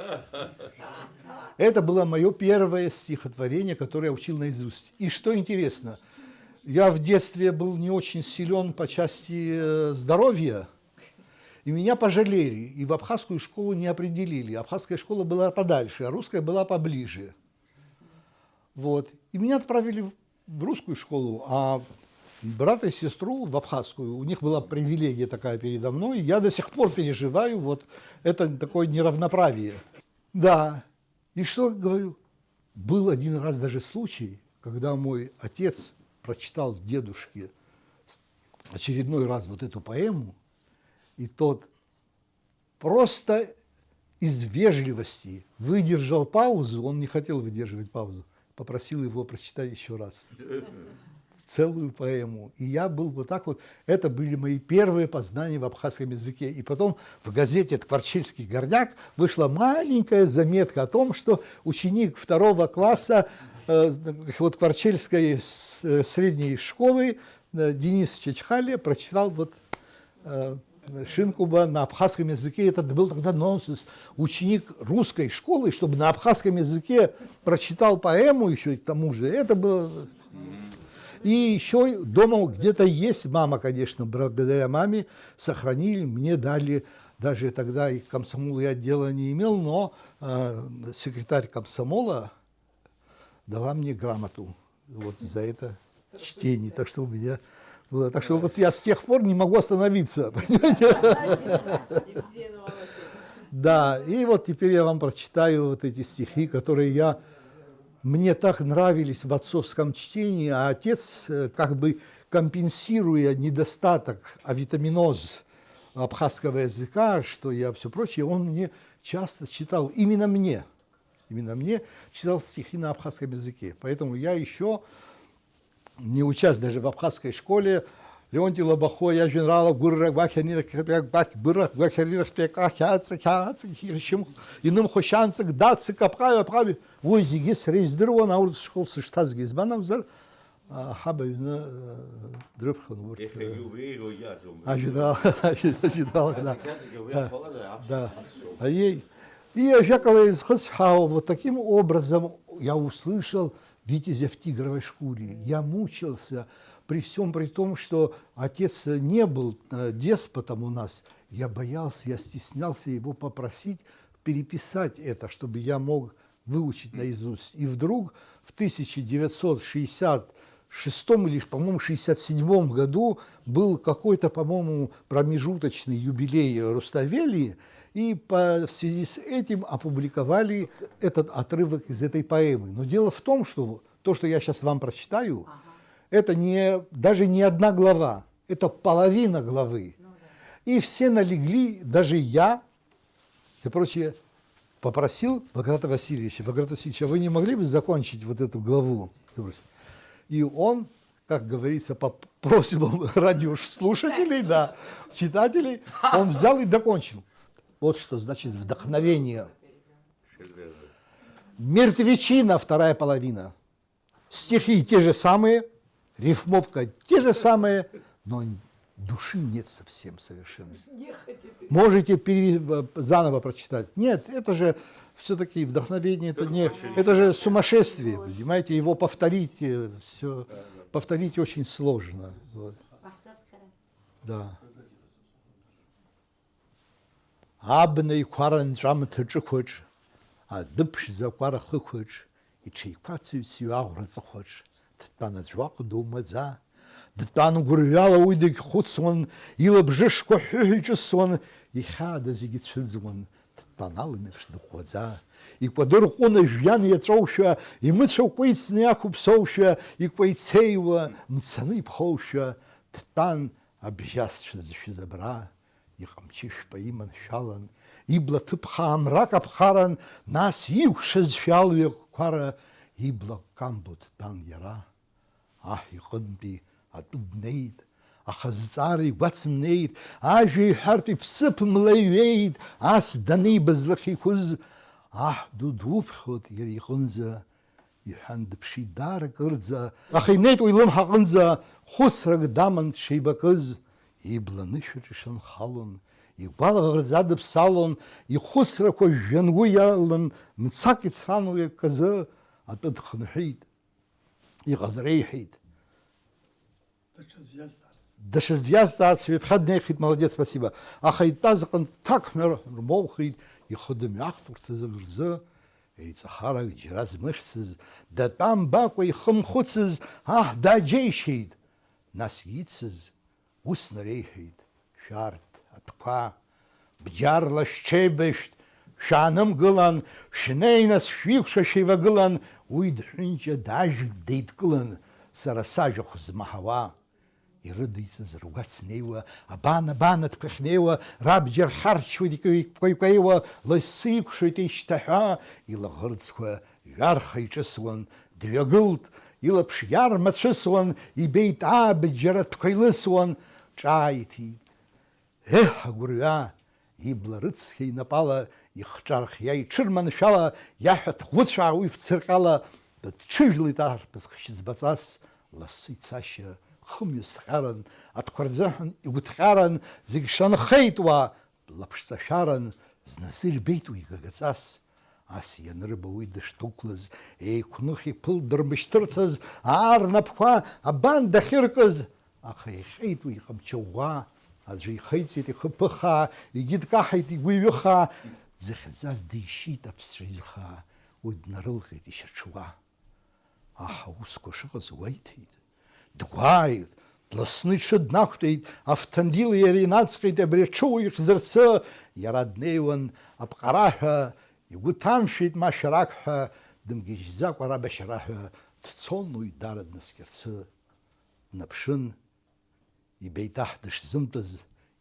Это было мое первое стихотворение, которое я учил наизусть. И что интересно, я в детстве был не очень силен по части здоровья, и меня пожалели, и в абхазскую школу не определили. Абхазская школа была подальше, а русская была поближе. Вот. И меня отправили в русскую школу, а брата и сестру в абхазскую. У них была привилегия такая передо мной. Я до сих пор переживаю вот это такое неравноправие. Да. И что говорю? был один раз даже случай, когда мой отец прочитал дедушке очередной раз вот эту поэму, и тот просто из вежливости выдержал паузу, он не хотел выдерживать паузу, попросил его прочитать еще раз целую поэму. И я был вот так вот, это были мои первые познания в абхазском языке. И потом в газете «Творчельский горняк» вышла маленькая заметка о том, что ученик 2 класса вот Творчельской средней школы Денис Чечхали прочитал вот Шинкуба на абхазском языке. Это был тогда нонсенс. Ученик русской школы, чтобы на абхазском языке прочитал поэму еще и к тому же, это было... И еще дома где-то есть, мама, конечно, благодаря маме сохранили, мне дали, даже тогда и комсомол я дела не имел, но секретарь комсомола дала мне грамоту вот за это чтение. Так что у меня было. Так что вот я с тех пор не могу остановиться, понимаете? Да, и вот теперь я вам прочитаю вот эти стихи, которые мне так нравились в отцовском чтении, а отец, как бы компенсируя недостаток авитаминоз абхазского языка, что я все прочее, он мне часто читал, именно мне читал стихи на абхазском языке. Поэтому я еще, не учась даже в абхазской школе, Леонтий Лобахо, я генерала Гуррак Бахернина, Быррак Бахернина, иным хощанцик, датцик, праве, возигис, рейздырова, на улице школ сыштаз гизбанамзар, хабаюна дрыпхан. А генерал, да. И Жакова из Хасхау, вот таким образом я услышал Витязя в тигровой шкуре. Я мучился. При всем при том, что отец не был деспотом у нас, я боялся, я стеснялся его попросить переписать это, чтобы я мог выучить наизусть. И вдруг в 1966 или, по-моему, 67 году был какой-то, по-моему, промежуточный юбилей Руставели, и в связи с этим опубликовали этот отрывок из этой поэмы. Но дело в том, что то, что я сейчас вам прочитаю, это даже не одна глава, это половина главы. И все налегли, даже я, все прочее, попросил Баграта Васильевича, а вы не могли бы закончить вот эту главу? И он, как говорится, по просьбам радиослушателей, да, читателей, он взял и докончил. Вот что значит вдохновение. Мертвечина, 2 половина. Стихи те же самые, рифмовка те же самые, но души нет совсем совершенно. Можете заново прочитать. Нет, это же все-таки вдохновение, это же сумасшествие, понимаете, его повторить очень сложно. Вот. Да. Абней кваран джам тчхоч, а дыпш за квара ххоч, и чайкацию сюагра захоч. Тана джвак думаза. Тан гурвяла уйдек хуцон, ила бжешко хючсон, и хада зигитшизон. Таналынеш духоза. И квадор он жьян яцоуша, и мы шокуйц неахупсоуша, и квайцеева мцаны пхоуша. Тан объясши забра. И хамчиш поиман шалан, и блатыпха мрак абхаран, нас юхшез шалве квара, и блакамбут тан яра. Ах, и ходби, а тубнейд, а хазари вацмнейд, а же харти псып млейвейд, ас даны безлахи хуз, ах, дудуфхот ерихунза, и хандпши дар кырдза, ах, и нет уйлым хакынза, хусрак даман шейбакыз, и бланышечен халон, и балагрзадып салон, и хусрако женгу ялын, мцакит сануя коза, а тот хнхит, и газрейхит. Дашезвяз старц, випхаднехит, молодец, спасибо. А хайтазакан так мормохит, и ходомяхтур тезагрза, и цахара джираз мышцыз, да там бакой хмхуцыз, ах, да джейшит, нас яйцыз, Ус нарейхит, шарт, атпа, бджарла щебешт, шаным гылан, шнейнас швикша шева гылан, уи дҳәынҷа даажәит деидкылан, сара сажәахә змаҳауа. Ирыдиҵаз ргәац неиуа, абан атәқәахьнеиуа, рабџьар хьарчуеит икәеикәеиуа, лассы иқәшоит еишьҭаҳәа, илаӷырӡқәа ҩарха иҿысуан, дҩагылт, илаԥш иармацәысуан, ибеит аабџьар атәқәа илысуан, ҿааиҭит. Агәырҩа, ибла рыцқьа инапала, ихҿархиа иҽырманшәала, иаҳәа ҭӷәыцәаа уи фцырҟьала, дҽыжәлеит арԥыс хшьыӡбаҵас, лассы ицашьа хымҩас ҭҟьаран, атәқәа рзыҳәан игәыҭҟьаран, зегь шанхеит уа, блаԥшҵашәаран, зназы ирбеит уи гагаҵас. Ас ианрыба уи дышдәықәлаз, еиқәных иԥылдырмышьҭырцаз, аарнапқәа абан дахьыркыз, аха иахьеит уи иҟамчы ӷәӷәа, аӡәы ихеиҵеит ихы ԥыхаа, егьи дкаҳаит игәы иҩыхаа, дзыхьӡаз дишьит аԥсцәа изхаа, уи днарылҟьеит ишьаҽуа. Аҳ аусқәа шыҟаз уаиҭеит, дгәааит, дласны иҽы днақәтәеит, Авҭандили иареи наҵҟьеит абри аҽыуаҩ ихьӡырцы, иара днеиуан аԥҟараҳәа, игәы ҭамшәеит ма шәаракҳәа, дымгьежьӡакәа арабашьараҳәа, дцон уи дара днаскьарцы. Днаԥшын, ибеит аҳ дышзымтәаз,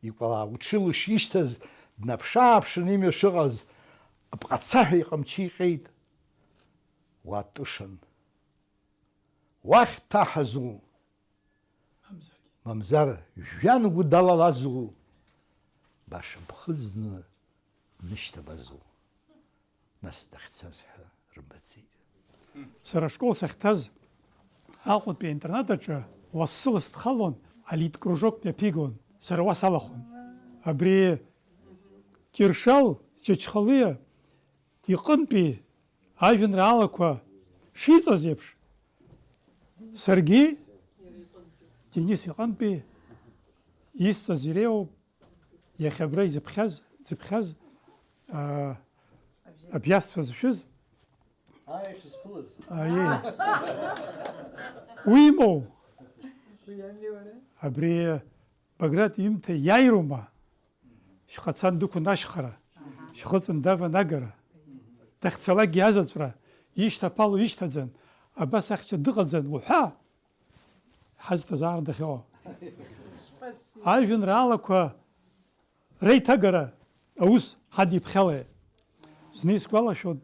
икәалаа уҽылыш ишьҭаз, днаԥш-ааԥшын имҩа шыҟаз, апҟацаҳәа иҟамчы иҟьеит. Уа тышан, уахь ҭаҳазу, мамзар жәҩангәы далалазу, баша ԥхыӡны днышьҭабазу, нас дахьцаз ҳәа рымбацеит. Сара ашкол сахьҭаз Аҟәатәи аинтернат аҿы лассы-лассы дхалон, алиткружок мҩаԥигон, сара уа салахәын. Абри Кьыршьал Чачхалиа иҟынтәи ажәеинраалақәа шиҵаз еиԥш, саргьы Денис иҟынтәи исҵаз иреиуоуп, иахьа абра изыԥхьаз абиасцәа зшәыз. Уимоу, абри Баграт имҭа иааироума, шьхацан дықәын ашьхара, шьхыҵын даванагара, дахьцалакгьы иазаҵәра, ишьҭаԥало ишьҭаӡан, абас ахьча дыҟаӡан уҳәа, ҳазҭазаара дахьоуа. Ажәеинраалақәа реиҭагара аус ҳадиԥхьалеит. Зны исгәалашәоит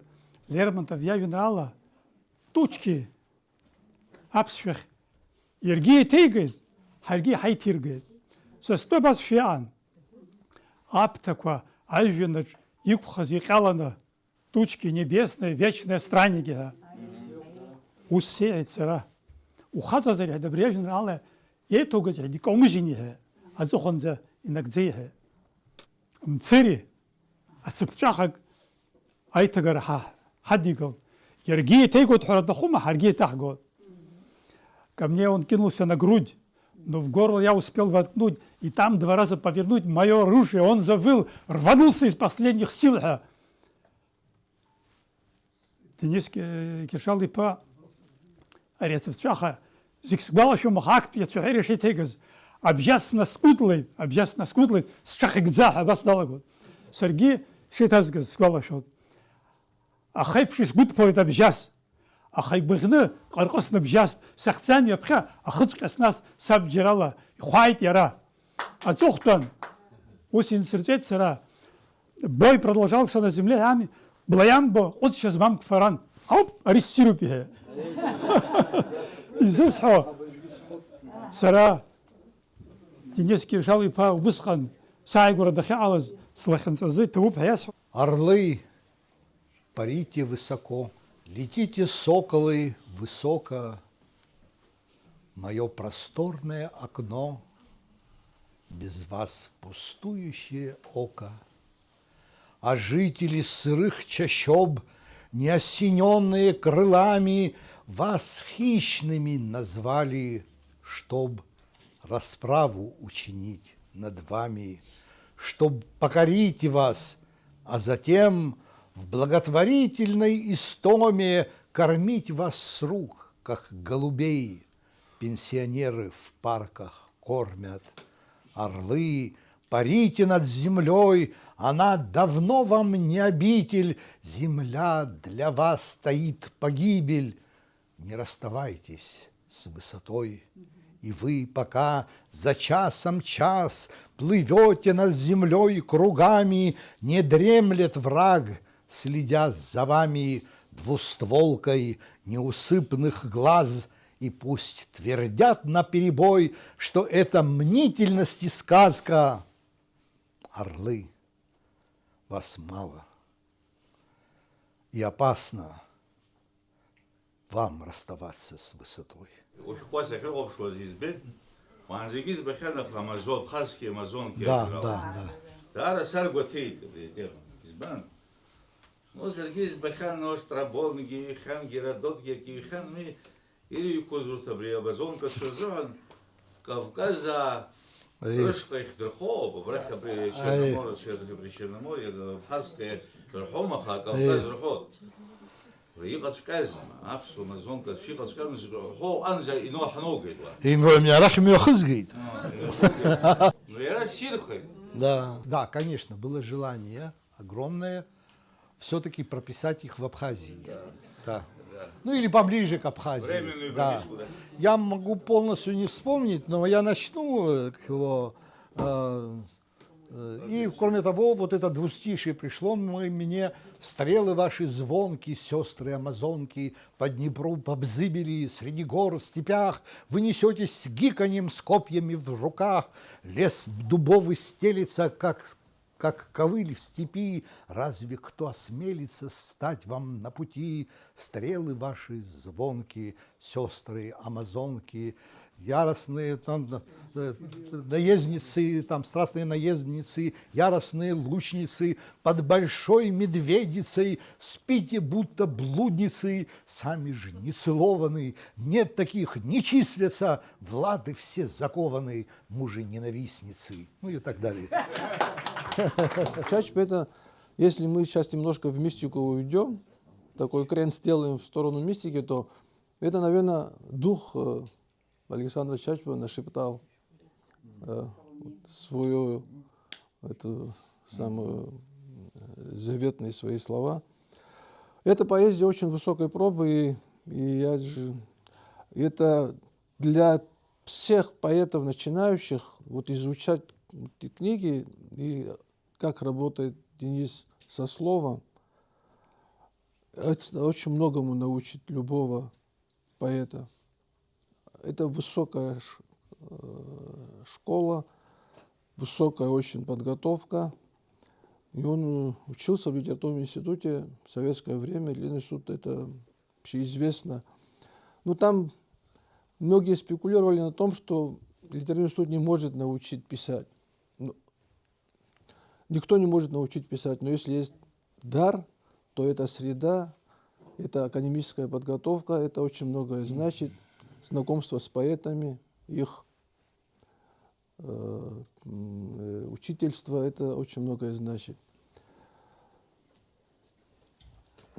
Лермонтов иажәеинраала Тучки аԥсшәахь иаргьы еиҭеигеит, ҳаргьы ҳаиҭиргеит. Са стәы абасшәа иаан, аԥҭақәа ажәҩанаҿ иқәхаз иҟьаланы Тучки небесные вечные странники ҳәа. Ус сеиҳәеит сара. Ухаҵазар ҳәа абри ажәеинраала иеиҭоугаз ҳәа дикаумыжьини ҳәа, аҵыхәанӡа инагӡеи ҳәа. Мцыри ацыԥҵәахак аиҭагара ҳадигалт. Иаргьы еиҭеигоит ҳәара аҭахума, ҳаргьы еиҭаҳгоит. Ко мне он кинулся на грудь, но в горло я успел воткнуть, и там 2 раза повернуть мое оружие. Он завыл, рванулся из последних сил. Денис Кьыршьал иԥа ари ацыԥҵәаха зегь сгәалашәом, аха актәи ацәаҳәа ишеиҭеигаз, абжьас снаскәыдлеит, сҽахьыгӡа ҳәа абас далагоит. Саргьы шеиҭазгаз сгәалашәоит. Ахеиԥш исгәыдԥоит абжьас, аха игәаӷьны ҟарҟысны бжьас, сахьцан ҩаԥхьа ахыҵәҟьа снас сабџьарала ихәааит иара. Аҵыхәтәан ус инсырҵәеит сара. Бой продолжался на земле, блаиамбо ҟәыҵшьа змам қәԥаран. Ауп, ари ссируп иҳәа. Изысҳәо сара Денис Кьыршьал иԥа убысҟан сааигәара дахьаҟалаз слахьынҵазы ҭабуп ҳәа иасҳәо. Орлы, парите высоко, летите соколы высоко, мое просторное окно, без вас пустующее око, а жители сырых чащоб, не осененные крылами, вас хищными назвали, чтоб расправу учинить над вами, чтоб покорить вас, а затем в благотворительной истоме кормить вас с рук, как голубей пенсионеры в парках кормят. Орлы, парите над землей, она давно вам не обитель, земля для вас стоит погибель. Не расставайтесь с высотой, и вы, пока за часом час плывете над землей кругами, не дремлет враг, следя за вами двустволкой неусыпных глаз, и пусть твердят наперебой, что это мнительность и сказка. Орлы, вас мало, и опасно вам расставаться с высотой. Да. Ну, Сергей Бахан, Острабонги, Хан Геродот, Хан, мы или Козуртабри, Абазонка, Сказан, Кавказа, Рышка их Дрхова, Браха при Черноморье, Абхазская Рхомаха, Кавказ Рхот. Приехал сказано, Апсу, Амазонка, Фихал сказано, Хо Анза и Ноханогой. И меня Рахмио Хызгейт. Ну, я рассирхай. Да, конечно, было желание огромное все-таки прописать их в Абхазии. Да. Ну или поближе к Абхазии. Временную да. прописку, да. Я могу полностью не вспомнить, но я начну его. И кроме того, вот это двустишие пришло мне: стрелы ваши звонки, сестры амазонки, по Днепру, по Бзыбели, среди гор, в степях, вы несетесь с гиканьем, с копьями в руках, лес дубовый стелится, как ковыль в степи, разве кто осмелится стать вам на пути? Стрелы ваши звонки, сестры амазонки, яростные там наездницы, там страстные наездницы, яростные лучницы, под большой медведицей спите, будто блудницы, сами же не целованы, нет таких, не числятся, влады все закованы, мужи-ненавистницы, ну и так далее. Чаще это, если мы сейчас немножко в мистику уйдем, такой крен сделаем в сторону мистики, то это, наверное, дух Александра Чачпа нашептал свою эту самую заветные свои слова. Эта поэзия очень высокой пробы, и это для всех поэтов начинающих вот изучать эти книги и как работает Денис со словом, это очень многому научит любого поэта. Это высокая школа, высокая очень подготовка. И он учился в литературном институте в советское время. Литературный институт, это вообще известно. Но там многие спекулировали на том, что литературный институт не может научить писать. Никто не может научить писать, но если есть дар, то это среда, это академическая подготовка, это очень многое значит. Знакомство с поэтами, их учительство, это очень многое значит.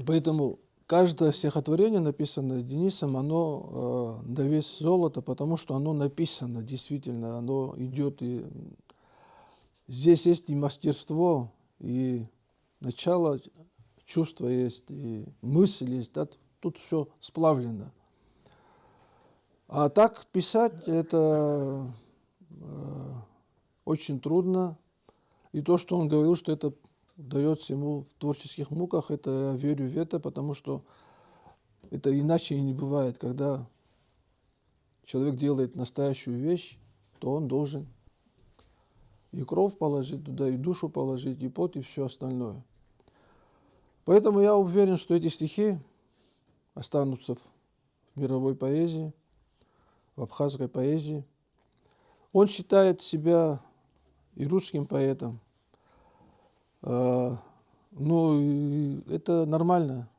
Поэтому каждое стихотворение, написанное Денисом, оно на вес золота, потому что оно написано действительно, оно идет. И здесь есть и мастерство, и начало чувства есть, и мысль есть, да, тут все сплавлено. А так писать это очень трудно. И то, что он говорил, что это дается ему в творческих муках, это я верю в это, потому что это иначе и не бывает. Когда человек делает настоящую вещь, то он должен и кровь положить туда, и душу положить, и пот, и все остальное. Поэтому я уверен, что эти стихи останутся в мировой поэзии, в абхазской поэзии. Он считает себя и русским поэтом. Ну, это нормально.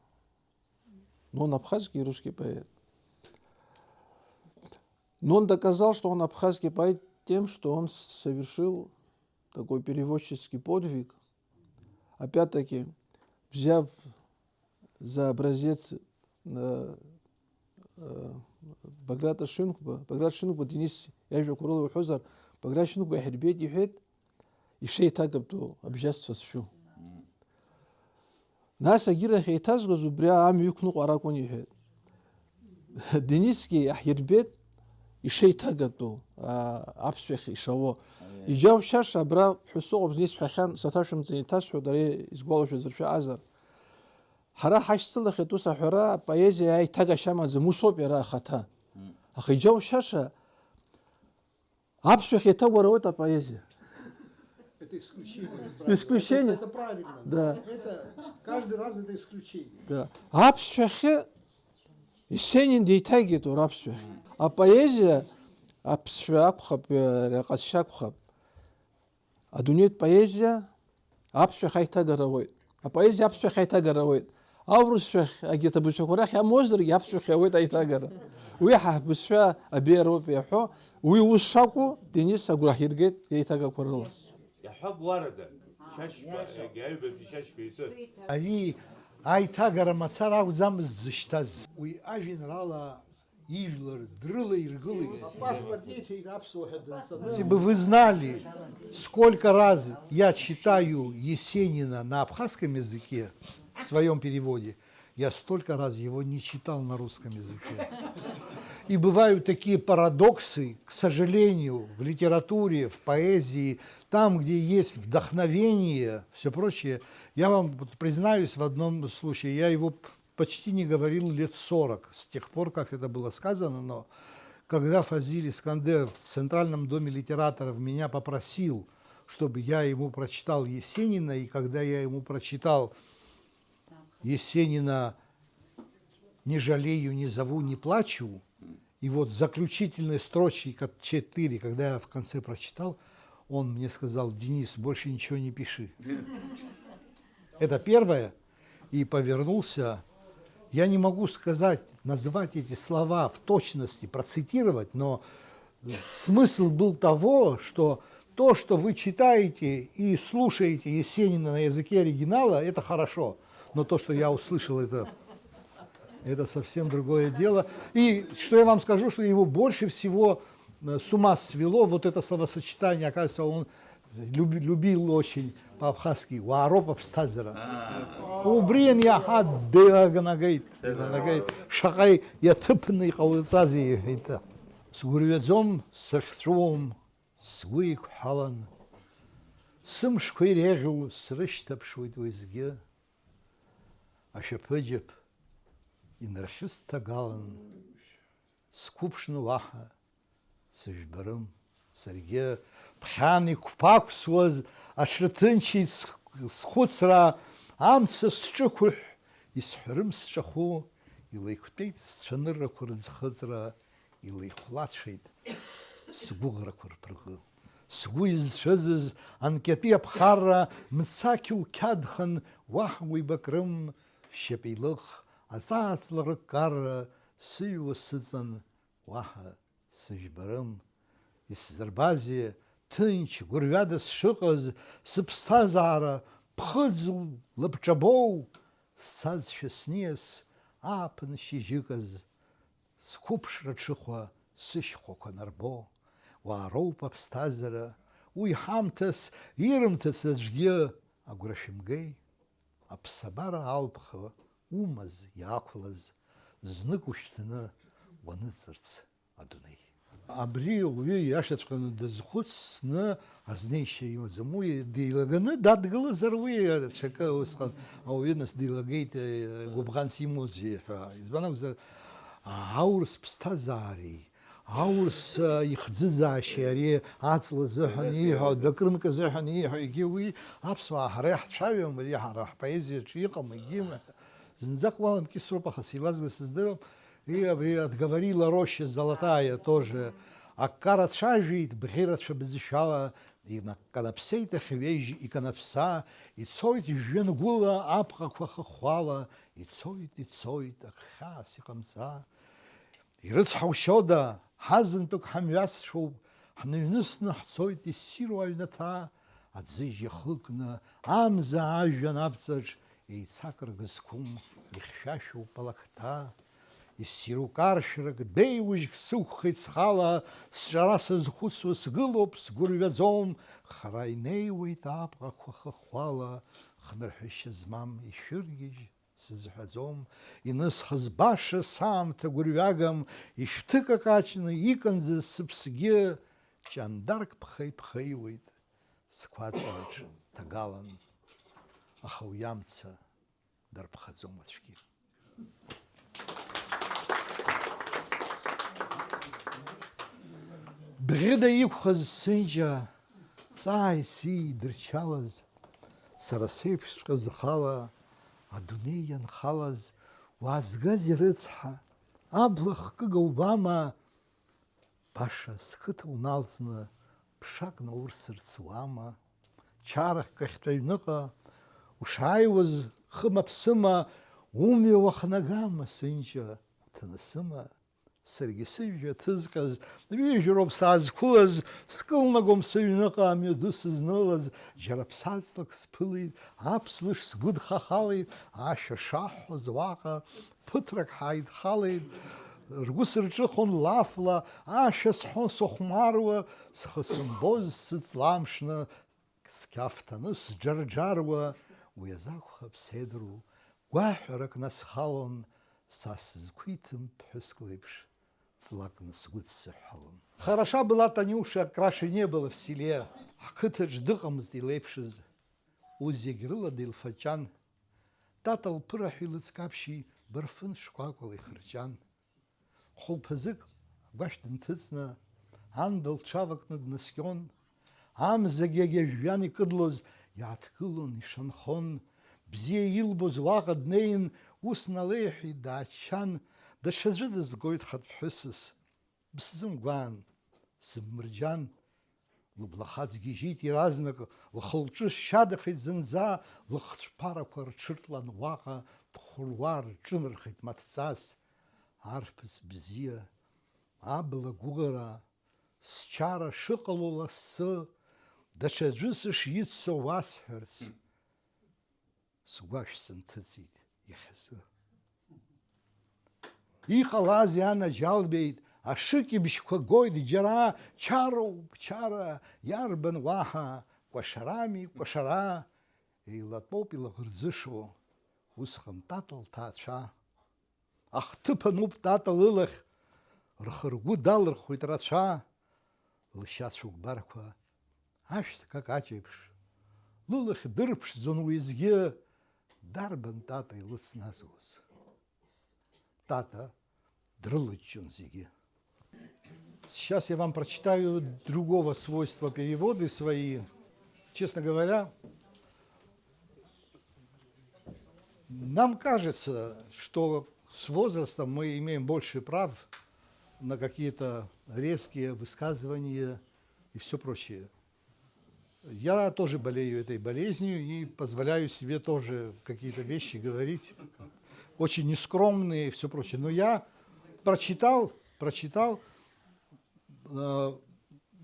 Но он абхазский и русский поэт. Но он доказал, что он абхазский поэт тем, что он совершил такой переводческий подвиг. Опять-таки, взяв за образец Баграта Шинкба, Денис Яжа Курулова Хузар, Баграта Шинкба Хербет Юхет, ишеиҭагатәу абжьасцәа сшәу. Нас агьирахь еиҭазгоз убри амҩа иқәныҟәар акәын иҳәеит. Денисгьы аҳирбеит ишеиҭагатәу аԥсшәахь ишауа. Иџьаушьаша абра ԥҳәыс ыҟоуп зны исҳәахьан, саҭашәымҵан иҭасҳәоит, ари изгәалашәаз ршәаҟазар. Ҳара ҳашьцылахьеит ус аҳәара апоезиа аиҭагашьа амаӡам, усоуп иара ахаҭа. Аха иџьаушьаша аԥсшәахь еиҭагәарауеит апоезиа. Это исключение. Исключение? Это правильно. Да. Это каждый раз это исключение. Да. Аԥсшәахьы Есенин деиҭагеит уара аԥсшәахь. Апоезиа аԥсшәа акәхап, аҟазшьа акәхап. Адунеитә поезиа аԥсшәахь аиҭагарауеит. Апоезиа аԥсшәахь аиҭагарауеит. Аурысшәахь агьырҭ абызшәақәа рахь иамоузаргьы аԥсшәахь иауеит аиҭагара. Уи ҳабызшәа абеиароуп иаҳәо, уи ус шакәу Денис агәра ҳиргеит иеиҭагақәа рыла. Иаҳҳәап уарада, шьашьба, аҩбатәи шьашьба исы. Ари аиҭагара мацара акәӡамызт зышьҭаз. Уи ажәеинраала ижәлар дрылаиргылеит. Паспорт едете и абсуха. Если бы вы знали, сколько раз я читаю Есенина на абхазском языке, в своем переводе, я столько раз его не читал на русском языке. И бывают такие парадоксы, к сожалению, в литературе, в поэзии, там, где есть вдохновение, все прочее. Я вам признаюсь в одном случае, я его почти не говорил лет 40, с тех пор, как это было сказано, но когда Фазиль Искандер в Центральном доме литераторов меня попросил, чтобы я ему прочитал Есенина, и когда я ему прочитал Есенина «Не жалею, не зову, не плачу», и вот заключительные строчки 4, когда я в конце прочитал, он мне сказал: Денис, больше ничего не пиши. Это первое. И повернулся. Я не могу сказать, назвать эти слова в точности, процитировать, но смысл был того, что то, что вы читаете и слушаете Есенина на языке оригинала, это хорошо. Но то, что я услышал, это совсем другое дело. И что я вам скажу, что его больше всего с ума свело вот это словосочетание. Оказывается, он любил очень по-абхазски. Уаропа пстазера. Убрин я хад делаганагайт. Шакай я тыпный кауцази. С гурведзом, с хцом, с гуик халан. Сым шкой режу, с рыштапшует уизге. А шепеджеп. Инрахист тагалан. Скупшну ваха. Сыжбарым. Сарге. Пхани купаксуаз. Ашрытынчи схуцра. Амца счыкух. Исхрым счаху. Илайхтейт счанырра курдзхыцра. Илайхлатшейт. Сгугра курпргы. Сгуиз шызыз. Анкепи абхара. Мцакиу кядхан. Вахуи бакрым. Шепейлых. Аҵааҵлара карра сыҩуа сыҵан, уаҳа сыжәбарым. Исзырбазеи, ҭынч, гәырҩада сшыҟаз, сыԥсҭазаара ԥхыӡу, лабҿабоу, сцазшәа сниас, ааԥын шьыжьыказ, сқәыԥшра ҽыхәа, сышьхәақәа нарбо, уаароуп аԥсҭазаара, уи ҳамҭас ирымҭац аӡәгьы агәра шәымгеи, аԥсабара алԥха, умаз иаақәлаз, знык ушәҭны уаныҵырц адунеи. Абри уаҩы иашаҵәҟьаны дазхәыцны азнеишьа имаӡам. Уи деилаганы дадгылазар уи аҽакы усҟан ауаҩы нас деилагеит гәыбӷанс имоузеи ҳәа. Избан акәзар, аурыс ԥсҭазаареи, аурыс ихӡыӡаашьеи ари аҵла зыҳәан ииҳәо, дәакрынк азыҳәан ииҳәо, егьи уи аԥсуаа ҳара иаҳцәажәом, ари ҳара ҳпоезиаҿы иҟам, егьи зынӡак уаламкьысроуп, аха сеилазгаз сыздырам. И отговорила роща золотая тоже. А карацажит, бхирача безышала, и на канапсейта хвежи, и канапса, и цойт жвенгула, апха хвала, и цойт, акхас и камца. И рыцхаушода, хазентук хамясшоу, хнывнысна цойт и сиру альната, адзыжья хыкна, амза ажван авцач, и цакр гыскум, и хшашоу палакта. иссируп каршәрак, днеиужьк сықәхеит схала, сҿара сызхәыцуа сгылоуп, сгәырҩаӡом, хара инеиуеит абӷақәа хахәала, хнырҳәышьа змам ишәыргьежь сызҳәаӡом, инысхыз баша саамҭа гәырҩагам, ишәҭык акаҷны иканӡаз сыԥсгьы, ҷандарк ԥхеиԥхеиуеит сқәаҵараҿ ҭагалан, аха уи амца дарԥхаӡом аӡәгьы. Бӷьыда иқәхаз сынџьа, ҵааис иидырчалаз, сара сеиԥшҵәҟьа зхала, адунеи ианхалаз, уаазгазеи рыцҳа, абла хкыга убама, баша сқыҭа уналҵны, ԥшак наурсырц уама, чарахк ахьтә аҩныҟа, ушааиуаз хыма-ԥсыма, умҩа уахнагама сынџьа, уҭанасыма, саргьы сыжәҩа ҭызҟьаз, ҩыжәроуп саазқәылаз, скылнагом сыҩныҟа амҩаду сызнылаз, џьара ԥсаҵлак сԥылеит, аԥслыш сгәыдхахалеит, ашәа шаҳҳәоз уаҟа, ԥыҭрак ҳааидхалеит, ргәы сырҿыхон лафла, ашәа сҳәон сыхәмаруа, схы сымбоз сыҵламшны, сқьаф ҭаны сџарџаруа, уи азакәхап седру, гәаҳәарак насхалон, са сызқәиҭым ԥҳәыск леиԥш, ҵлакны сгәы дсыҳәҳалон. Хороша была Танюша, краше не было в селе, ҳқыҭаҿ дыҟамызт илеиԥшыз, ус зегь рыла деилфаҷан, тата лԥыраҳәа илыҵкаԥшьи бырфын шкәакәала ихырҷан. Хәылԥазык агәашә дынҭыҵны, анда лҽавакны днаскьон, амзагьы агьажәҩан икыдлоз иааҭгылон, ишанхон, бзиа илбоз уаҟа днеин, ус налеиҳәеит, дааччан, даҽаӡәы дызгоит хатәԥҳәысыс, бсзымгәаан, сыбмырџьан, лыблахаҵ гьежьит иаразнак, лхылҿы шьадахеит зынӡа, лыхцәԥарақәа рҽыртлан уаҟа, дхәыруа рҿынархеит маҭҵас, арԥыс бзиа, абла гәыӷара, счара шыҟало лассы, даҽаӡәы сышиццо уасҳәарц, сгәашә сынҭыҵит иахьазы. Иҟалазеи анаџьалбеит, ашыкьыбжьқәа гоит џьара, чароуп, чара, иарбан уаҳа, кәашарами, кәашара, еилатәоуп илаӷырӡышо, усҟан тата лҭаацәа. Ахҭыԥ ануп тата лылахь, рхыргәы далырхуеит рацәа, лшьац угәбарқәа ашәҭ какаҷ еиԥш, лылахь дырԥшӡон уеизгьы, дарбан тата илыцназуаз. Тата дрылыҷҷон зегьы. Сейчас я вам прочитаю другого свойства переводы свои. Честно говоря, нам кажется, что с возрастом мы имеем больше прав на какие-то резкие высказывания и все прочее. Я тоже болею этой болезнью и позволяю себе тоже какие-то вещи говорить, очень нескромные и все прочее. Но я прочитал,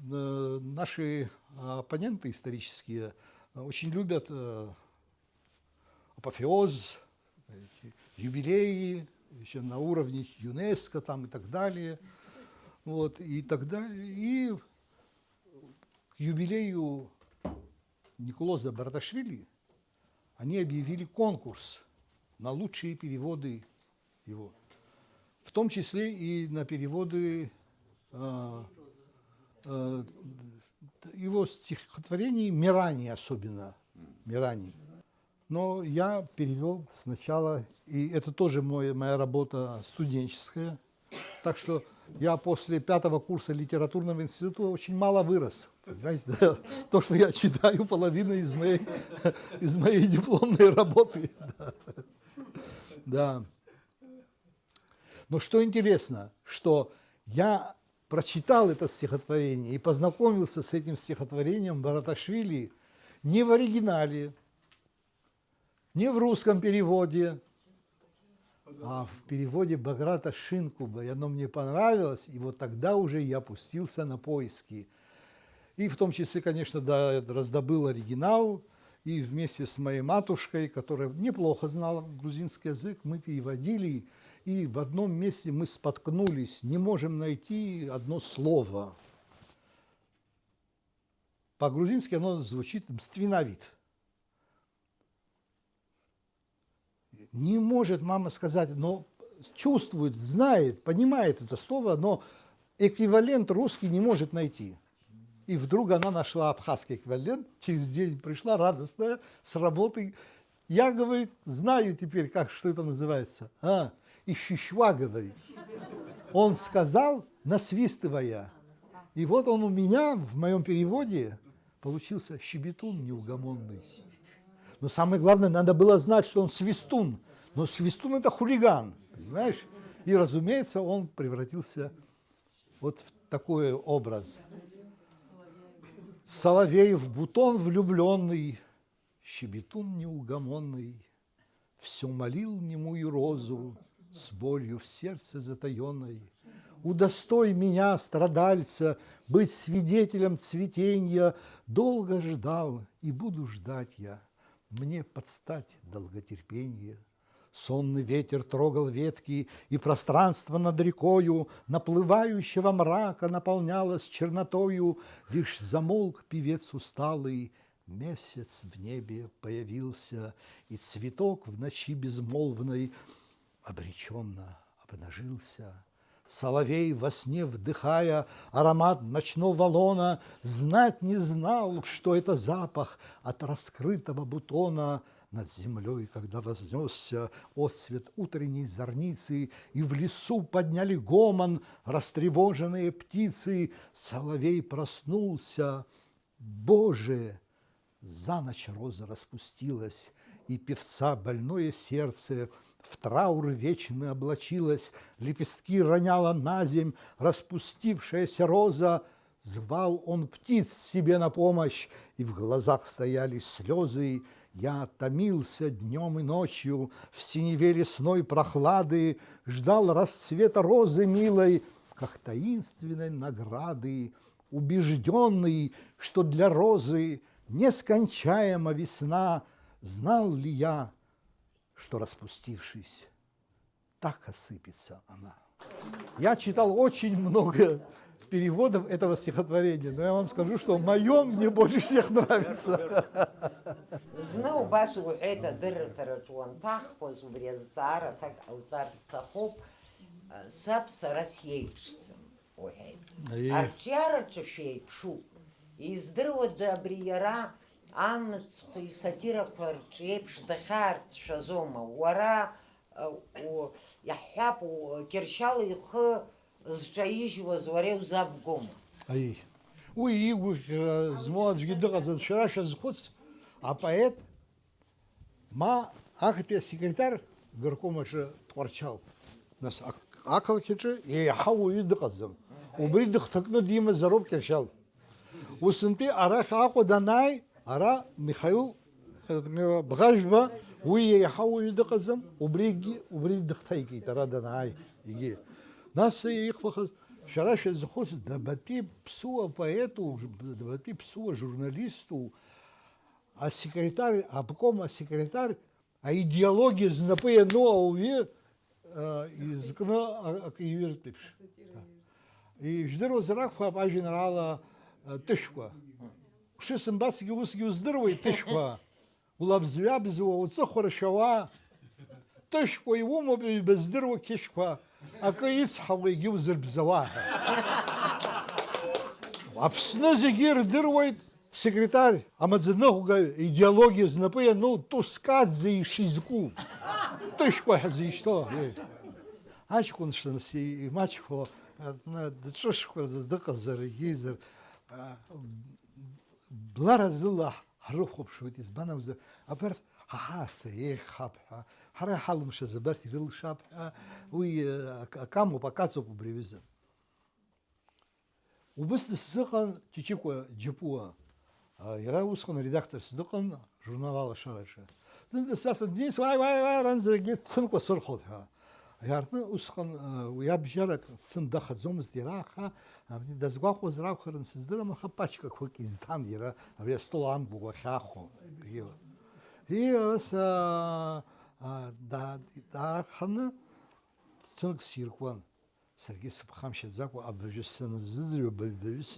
наши оппоненты исторические очень любят апофеоз, юбилеи, еще на уровне ЮНЕСКО там и так далее. Вот, и так далее. И к юбилею Николоза Бардашвили они объявили конкурс на лучшие переводы его. В том числе и на переводы его стихотворений Мирани особенно. Мирани. Но я перевел сначала, и это тоже моя работа студенческая, так что я после 5-го курса литературного института очень мало вырос. Понимаете, да? То, что я читаю, половина из моей дипломной работы. Да. Но что интересно, что я прочитал это стихотворение и познакомился с этим стихотворением Бараташвили не в оригинале, не в русском переводе, а в переводе Баграта Шинкуба. И оно мне понравилось, и вот тогда уже я пустился на поиски. И в том числе, конечно, да, раздобыл оригинал, и вместе с моей матушкой, которая неплохо знала грузинский язык, мы переводили. и в одном месте мы споткнулись, не можем найти одно слово. По-грузински оно звучит «мствиновит». Не может мама сказать, но чувствует, знает, понимает это слово, но эквивалент русский не может найти. И вдруг она нашла абхазский эквивалент, через день пришла радостная с работы. Я, говорит, знаю теперь, что это называется. И щищва, говорит. Он сказал, насвистывая. И вот он у меня, в моем переводе, получился щебетун неугомонный. Но самое главное, надо было знать, что он свистун. Но свистун – это хулиган, понимаешь? И, разумеется, он превратился вот в такой образ. Соловей в бутон влюбленный, щебетун неугомонный, все молил немую розу с болью в сердце затаенной. Удостой меня, страдальца, быть свидетелем цветенья, долго ждал и буду ждать я, мне подстать долготерпенье. Сонный ветер трогал ветки, и пространство над рекою наплывающего мрака наполнялось чернотою. Лишь замолк певец усталый, месяц в небе появился, и цветок в ночи безмолвной обреченно обнажился. Соловей, во сне вдыхая аромат ночного лона, знать не знал, что это запах от раскрытого бутона. Над землей, когда вознесся отсвет утренней зорницы, и в лесу подняли гомон растревоженные птицы, соловей проснулся. Боже! За ночь роза распустилась, и певца больное сердце в траур вечный облачилось, лепестки роняла на земь распустившаяся роза. Звал он птиц себе на помощь, и в глазах стояли слезы. Я томился днем и ночью в синеве лесной прохлады, ждал расцвета розы милой, как таинственной награды, убежденный, что для розы нескончаема весна. Знал ли я, что, распустившись, так осыпется она? Я читал очень много переводов этого стихотворения, но я вам скажу, что мое мне больше всех нравится. Зны убас уҳәеит адырраҭараҿ уанҭахуаз убри азҵаараҭак ҟауҵар сҭахуп, саб сара сиеиԥшӡам уҳәеит. Арҿиараҿы шәеиԥшуп. Издыруада абри иара амыцхә исатирақәа рҿеиԥш дахьаарҭшәазома? Уара иаҳҳәап, Кьыршьал ихы зҿаижьуаз уара иузавгома? Уи игәыӷьра змоу аӡәгьы дыҟаӡам. Шәара шәазхәыц, апоет ма ақырҭтәи асекретар горком аҿы Тҟәарчал. Нас ақалақь аҿы еиҳау уаҩы дыҟаӡам. Убри дыхҭакны димазароуп Кьыршьал. Усынтәи арахь Аҟәа данааи, ара Михаил Бӷажәба уи еиҳау уаҩы дыҟаӡам. Убри дыхҭаикит ара данааи егьи. Нас иқәахыз шәара шәазхәыц, дабатәи ԥсуа поету, дабатәи ԥсуа журналисту, асекретарь, обком асекретарь, аидеология знапы иану ауаҩы изкны акы иҩыртә еиԥш. Ижәдыруазар акәхап ажәеинраала Тышәкәа. Ушысымбацгьы усгьы уздыруеит Тышәкәа. Улабзҩабзуа, уҵыхәара шәауа. Тышәкәа иумоуп ҩбаздыруа Қьышәқәа. Акы ицҳауа егьи узырбзауа ҳәа. Аԥсны зегьы ирдыруеит секретарь, амаӡаныҟәгаҩ, идеологиа знапы иану Тускаӡе ишизку. Тышәкәа ҳәа зишьҭоу. Аҷкәынцәа нас имаҷқәоу дҿышқәаӡа дыҟазар егьизар, бларазыла ҳрыхәаԥшуеит, избан акәзар, абарҭ ҳаҳаасҭа еиӷьхап ҳәа, ҳара иҳалымшаз абарҭ ирылшап ҳәа, уи акамоуп, акаҵоуп убри аҩыза. Убысҭа сзыҟан Чичикәа Џьапуа, иара усҟан аредакторс дыҟан журнал Алашараҿы. Зынӡа сасҳәон, Денис, уааи, аранӡагьы ҭынқәа сырхәот ҳәа. Иаартны усҟан уи абжьарак ҭын дахаӡомызт иара, аха дазгәаҟуазар акәхарын сыздырам, аха пачкақәак изҭан иара абри астол амгәа уахьаахәо. И ас дааханы ҭынк сиркуан, саргьы сыԥхамшьаӡакәа абыржәы саназыӡырҩ баҩ-баҩыс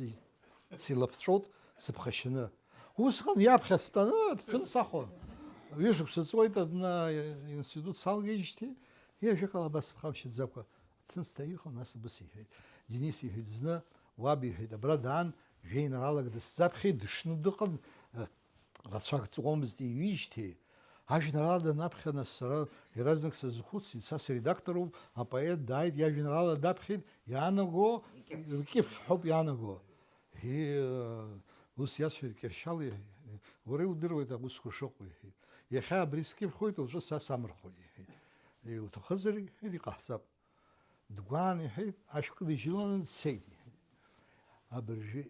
силаԥҵәоит сыԥхашьаны. Усҟан иаԥхьа стәаны ҭын сахон. Ҩышықәса ҵуеит адна институт салгеижьҭеи, ажәакала абас сыԥхамшьаӡакәа ҭын сҭаирхон, нас абас иҳәеит. Денис иҳәеит, зны уаб иҳәеит, абра даан жәеинраалак дысзаԥхьеит, дышны дыҟан, рацәак ҵуамызт иҩижьҭеи. Ажәеинраала данаԥхьа, сара иаразнак сазхәыцит, са средакторуп, апоет дааит, иажәеинраала даԥхьеит, иаанаго, кьыԥхь ҳәоуп иаанаго. Ус иасҳәеит Кьыршьал, уара иудыруеит аусқәа шыҟоу иҳәеит. Иахьа абри скьыԥхьоит, уаҵәы са самырхуеит иҳәеит. Иуҭахызар иҳәеит, иҟаҳҵап. Дгәаан иҳәеит, ашә кыдыжьыланы дцеит иҳәеит. Абыржәы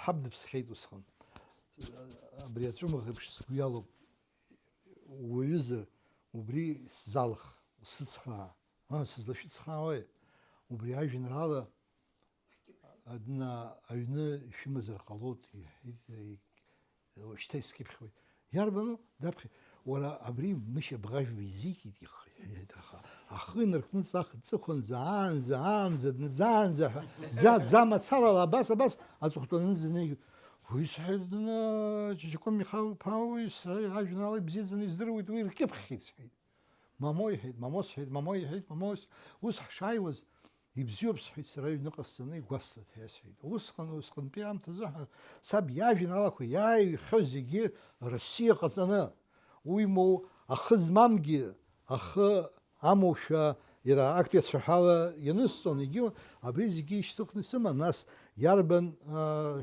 ҳаб дыԥсхьеит усҟан. Абри аҵәымӷ сгәы иалоуп. Уаҩызар убри сзалх, усыцхраа, сызлашәыцхраауеи. Убри ажәеинраала адна аҩны ишәымазар ҟалоит иҳәеит, уажәшьҭа искьыԥхьуеит. Иарбану? Даԥхьеит. Уара абри Мышьа Бӷажәба изикит иҳәеит, ахы инаркны ҵыхәанӡа, аамӡа, днаӡаанӡа ҳәа, ӡа мацарала абас аҵыхәтәанынӡа инеигоит. Уи сҳәеит, Ҷыҷыкәа Михаил-иԥа уи ажәеинраала ибзиаӡаны издыруеит, уи ркьыԥхьит сҳәеит. Мамо иҳәеит, мамо сҳәеит, мамо иҳәеит, мамо. Ус ҳшааиуаз ибзиоуп сҳәеит, сара аҩныҟа сцаны игәасҭоит ҳәа сҳәеит. Усҟантәи аамҭазы саб иажәеинраалақәа иааихьоу зегьы Россиа ҟаҵаны, уимоу ахы змамгьы, ахы амоушәа иара актәи ацәаҳәала ианысҵон, егьи абри зегьы ишьҭыхны сыман, нас иарбан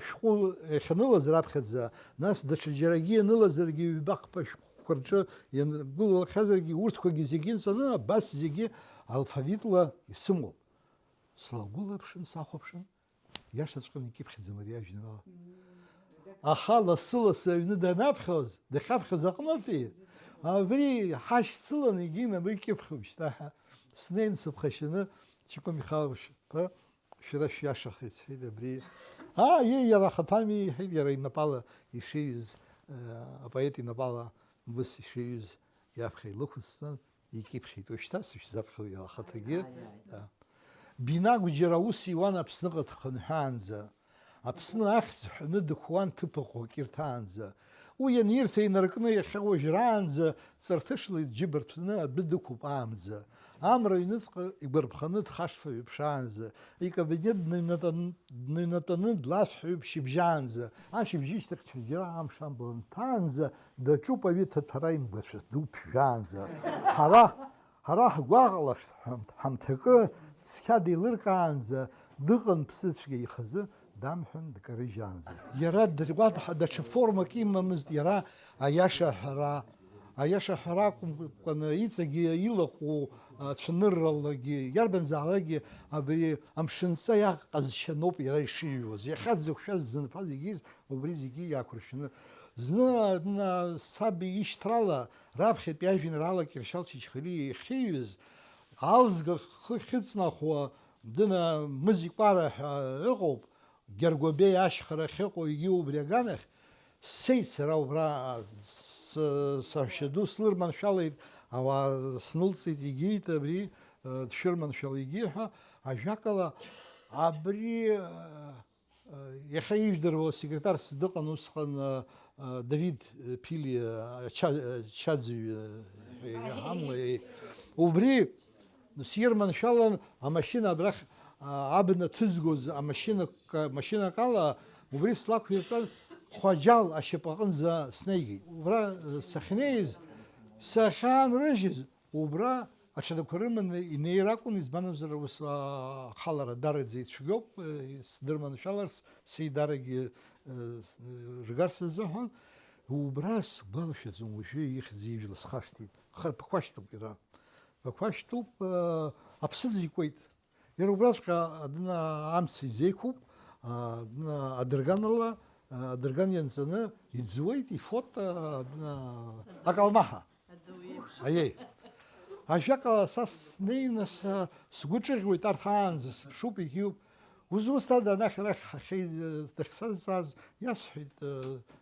шәҟәы иахьанылаз раԥхьаӡа, нас даҽа џьарагьы ианылазаргьы, ҩбаҟа шәҟәқәа рҿы иангылалахьазаргьы, урҭқәагьы зегьы нҵаны, абас зегьы алфавитла исымоуп. Слагәылаԥшын, сахәаԥшын, иашаҵәҟьаны икьыԥхьаӡам ари ажәеинраала. Аха лассы-лассы аҩны данаԥхьоз, дахьаԥхьоз аҟнытәи, абри ҳашьцыланы егьи абри икьыԥхьуп шьҭа ҳәа. Снеин сыԥхашьаны, Ҷыҷыкәа Михаил-иԥа, шәара шәиашахеит сҳәеит абри. Иара ахаҭами иҳәеит, иара инапала ишиҩыз, апоет инапала мбыс ишиҩыз иаԥхьа илықәысҵан, икьыԥхьит. Уажәшьҭа сышәзаԥхьоит иара ахаҭагьы. Бинагә џьара ус иуан Аԥсныҟа дхынҳәаанӡа, Аԥсны ахьӡ ҳәаны дықәуан ҭыԥаҟәак ирҭаанӡа. Уи ианирҭа инаркны иахьа уажәраанӡа, ҵарҭышла иџьыба рҭәны адәы дықәуп аамӡа. Амра аҩныҵҟа игәарԥханы дхашҭфаҩуп шаанӡа, икабинет дныҩнатәаны длафҳәаҩуп шьыбжьаанӡа. Ашьыбжьышьҭахь ҽаџьара амш амбла нҭаанӡа, даҿуп аҩы ҭаҭәара имгәацәа ду ԥжәаанӡа. Ҳара ҳгәаҟалашт ҳамҭакы, цқьа деилыркаанӡа, дыҟан ԥсыцәгьа ихазы, дамҳәан дкарыжьаанӡа. Иара даҽа формак имамызт, иара аиаша ҳәара акәымкәаны иҵагьы илаҟәу цәанырралагьы, иарбанзаалакгьы абри амшынҵа иаҟазшьаноуп иара ишиҩуаз. Иахьа дзықәшәаз дзынԥаз егьиз убри зегьы иақәыршәаны. Зны саб ишьҭрала раԥхьатәи ажәеинраала Кьыршьал Чичхалиа ихьиҩыз, алзга хы хьыҵнахуа дына мызикәара ҳәа ыҟоуп, Гьаргәабеи ашьхара ахьыҟоу егьи убри аганахь, сцеит сара убра саҳәшьаду слырманшәалеит, ауаа снылҵит, егьиит абри дшәырманшәала егьи ҳәа, ажәакала абри иахьа ижәдыруа секретарс дыҟан усҟан Давид Пилиа ачаӡыҩ амла, убри сирманшәалан амашьына абрахь абна ҭызгоз амашьынак ала, убри слақәиртәан Хәаџьал ашьапаҟынӡа снеигеит. Убра сахьнеиз, сахьаанрыжьыз, убра аҽадақәа рыманы инеир акәын, избанымзар ус ахалара дараӡа ицәгьоуп, сдырманшәаларц, сеидарагьы ргарц азыҳәан, убра сгәалашәаӡом уажәы ихьӡ ижәла схашҭит. Ԥақәашьтуп иара. Ԥақәашьтуп, аԥсыӡ икуеит. Иара убраҵәҟьа адына амца изеиқәуп, адырганала, адырган ианҵаны иӡуеит, ифота акалмаҳа. Аиеи. Ажәакала са снеины сгәы ҿыӷьуеит, арҭ аанӡа сыԥшуп, егьиуп. Узусҭада анахь-арахь дахьсазҵааз иасҳәеит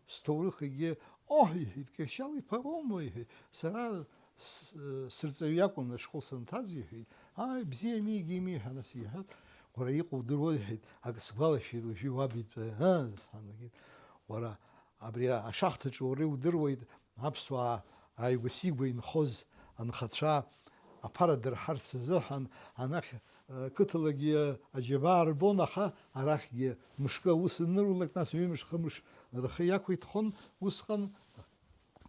сҭоурых егьи, иҳәеит, Кьыршьал-иԥа оума, иҳәеит, сара сырҵаҩ иакәын ашкол санҭаз иҳәеит, ааи, бзиа имигеи ҳәа нас иҳәат, уара иҟоу удыруоу иҳәеит, ак сгәалашәеит уажәы уабитәы, сҳәан, уара абри ашахҭаҿы уара иудыруеит аԥсуаа ааигәа-сигәа инхоз анхацәа аԥара дырҳарц азыҳәан анахь қыҭалагьы аџьабаа рбон, аха арахьгьы мышкы аус анырулак, нас ҩымш-хымш рхы иақәиҭхон, усҟан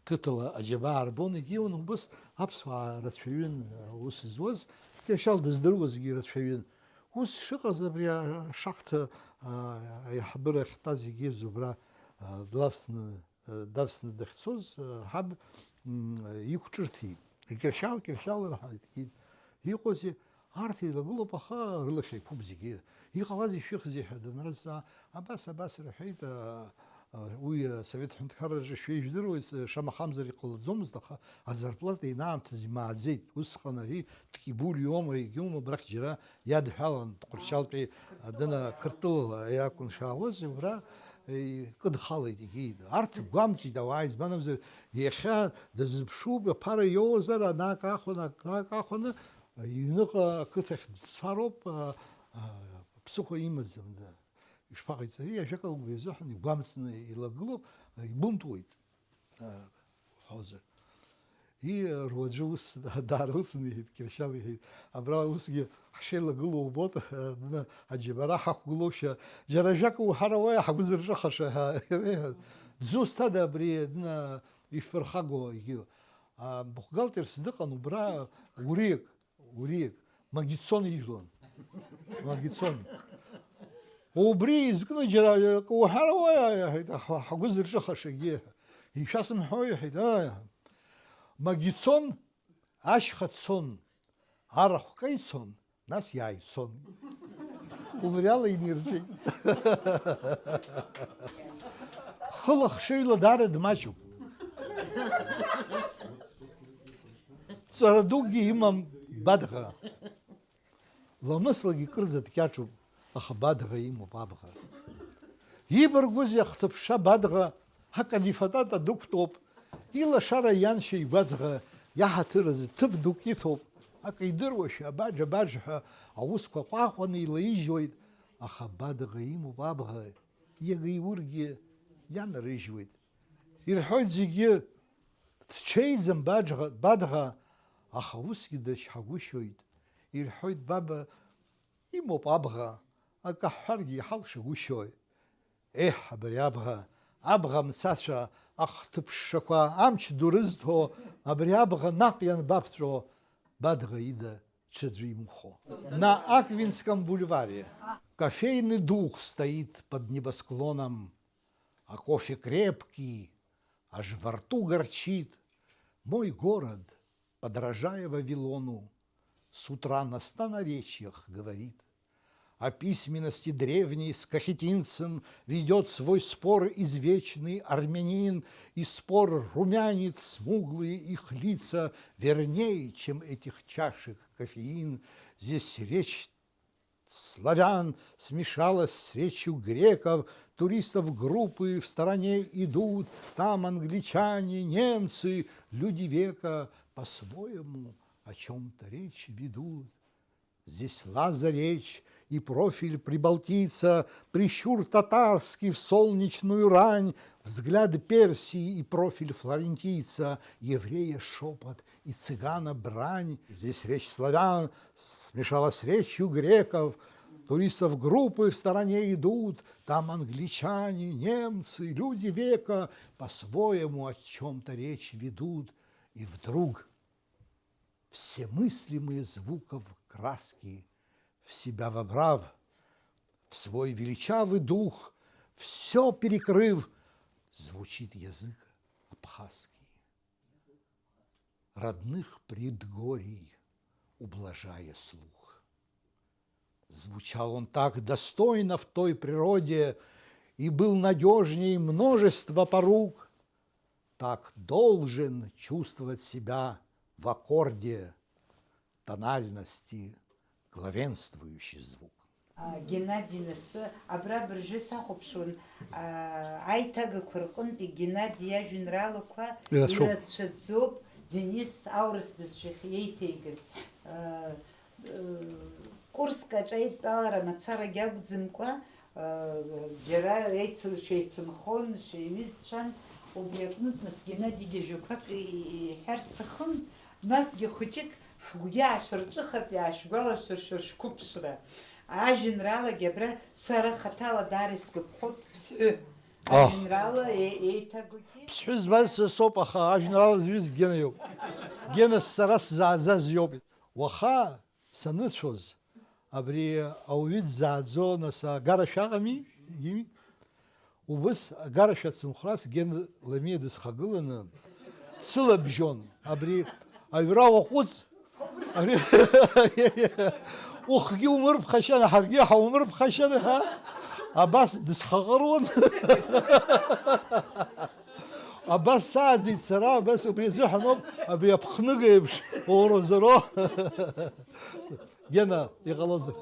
қыҭала аџьабаа рбон, егьиуан убас аԥсуаа рацәаҩын ус зуаз, Кьыршьал дыздыруазгьы рацәаҩын. Ус шыҟаз абри ашахҭа аиҳабыра ахьтәаз егьи Зубра давсны дахьцоз ҳаб иқәҿырҭит. Кьыршьал рҳәеит, иҟоузеи, арҭ еилагылоуп, аха рылахь еиқәуп зегьы. Иҟалазеи шәыхьзеи ҳәа данрызҵаа, абас рҳәеит, уи асовет ҳәынҭқарраҿы шәеижәдыруеит, шамахамзар иҟалаӡомызт, аха азарплата инаамҭаз имааӡеит. Усҟан ари ткибул иоума егьоума, бірақ џьара иадҳәалан Тҟәарчалтәи Қырҭтәылала иакәын шаауаз, убра икыдхалеит егьи. Арҭ гәамҵит ауаа, избанымзар иахьа дазыԥшуп, аԥара иоуазар анак ахәаны иҩныҟа ақыҭахь дцароуп, ԥсыхәа имаӡам. Ишԥаҟаиҵари, ажәакала изыҳәан игәамҵны илагылоуп, ибунтуеит ҳозар. Руаӡәы ус даарылсны иҳәеит, Кьыршьал иҳәеит, абра усгьы ҳшеилагылоу убот, аџьабара ҳақәгылоушәа, џьара ажәак уҳәар ауеи ҳгәы-зырҿыхаша ҳәа иреиҳәаз. Дзусҭада абри ишәԥырхаго егьи? Бухгалтерс дыҟан убра уриак, Магицон ижәлан. Магицон. Убри изкны џьара акы уҳәар ауеи ҳгәы зырҿыхашагьы. Ишәасымҳәои иҳәеит, Магицон ашьха цон, арахә каицон, нас иааицон. Убри ала инирҵәеит. Хыла-хшыҩла даара дмаҷуп. Ҵара дукгьы имам Бадӷа. Ламыслагьы кырӡа дкьаҿуп, аха Бадӷа имоуп абӷа. Ибаргәызеи ахҭыԥшша Бадӷа, акалифатат адәықәтәоуп, илашара ианшьа игәаҵӷа, иаҳаҭыразы ҭыԥ дук иҭоуп, акы идыруашәа абаџ ҳәа аусқәа ҟәаҟәаны илаижьуеит, аха Бадӷа имоуп абӷа, иага иургьы ианарыжьуеит. Ирҳәоит зегьы дҽеиӡам Бадӷа, аха усгьы дычҳагәышьоит. Ирҳәоит баба имоуп абӷа, акы ҳҳәаргьы иҳалшагәышьои. Еҳ, абри абӷа мцацәа, ахҭыԥшшақәа амч ду рызҭо, абри абӷа наҟ ианбаԥҵәо, Бадӷа ида ҽаӡәы имхо. На Аквинском бульваре кофейный дух стоит под небосклоном, а кофе крепкий, аж во рту горчит. Мой город, подражая Вавилону, с утра на станоречьях говорит. О письменности древней с кахетинцем ведет свой спор извечный армянин, и спор румянит смуглые их лица вернее, чем этих чашек кофеин. Здесь речь славян смешалась с речью греков, туристов группы в стороне идут, там англичане, немцы, люди века по-своему о чем-то речь ведут. Здесь лазаречь и профиль прибалтийца, прищур татарский в солнечную рань, взгляд Персии и профиль флорентийца, еврея шепот и цыгана брань. Здесь речь славян смешалась с речью греков, туристов группы в стороне идут, там англичане, немцы, люди века по-своему о чем-то речь ведут. И вдруг все мыслимые звуков краски в себя вобрав, в свой величавый дух, все перекрыв, звучит язык абхазский, родных предгорий ублажая слух. Звучал он так достойно в той природе и был надежней множества порук, так должен чувствовать себя в аккорде тональности главенствующий звук. Геннадий нысы абра біржі сақыпшын айтағы күрқын Геннадий ажынралыққа иратшыдзоп Денис аурыс бызших еиҭеигаз курск аҿаидтәалара мацара гьагәӡымкәа џьара шеицымхон, шеимизцәан, убри аҟнытә нас Геннадигьы ажәақәак иҳәар сҭахын, насгьы хәыҷык ҳгәгьы аашәырҿыхап, иаашәгәалашәыршәыр шәқәыԥшра. Ажәеинраалагьы абра сара хаҭала даара исгәаԥхоит ԥсҳәы. Ажәеинраала еиҭагогьы. Ԥсҳәы збаз са соуп, аха ажәеинраала зҩыз Гена иоуп. Гена сара сзааӡаз иоуп. Уаха саныцәоз, абри ауаҩы дзааӡо нас агарашәа аҟами, ими. Убыс агарашәа ацымхәрас Гена Ламиа дысхагыланы дсылабжьон. Абри аҩра уаҟәыҵ, ухгьы умырԥхашьаны, ҳаргьы ҳаумырԥхашьаны, абас дысхаҟыруан. Абас сааӡеит сара, абас убри азыҳәаноуп абри аԥхныга еиԥш оуразоро. Гена, иҟалозар.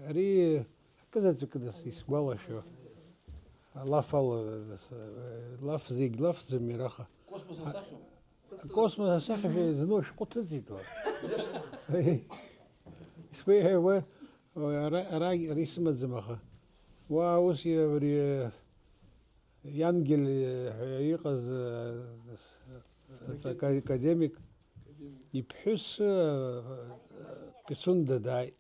Ари акызаҵәык исгәалашәо лаф зегь лафӡам ираха. Космос асахьа зны ашәҟәы ҭыҵит. Исмеиҳәауа ара исымаӡам, аха уа ус абри Иангель ҳәа иҟаз академик иԥҳәыс Пицунда дааит.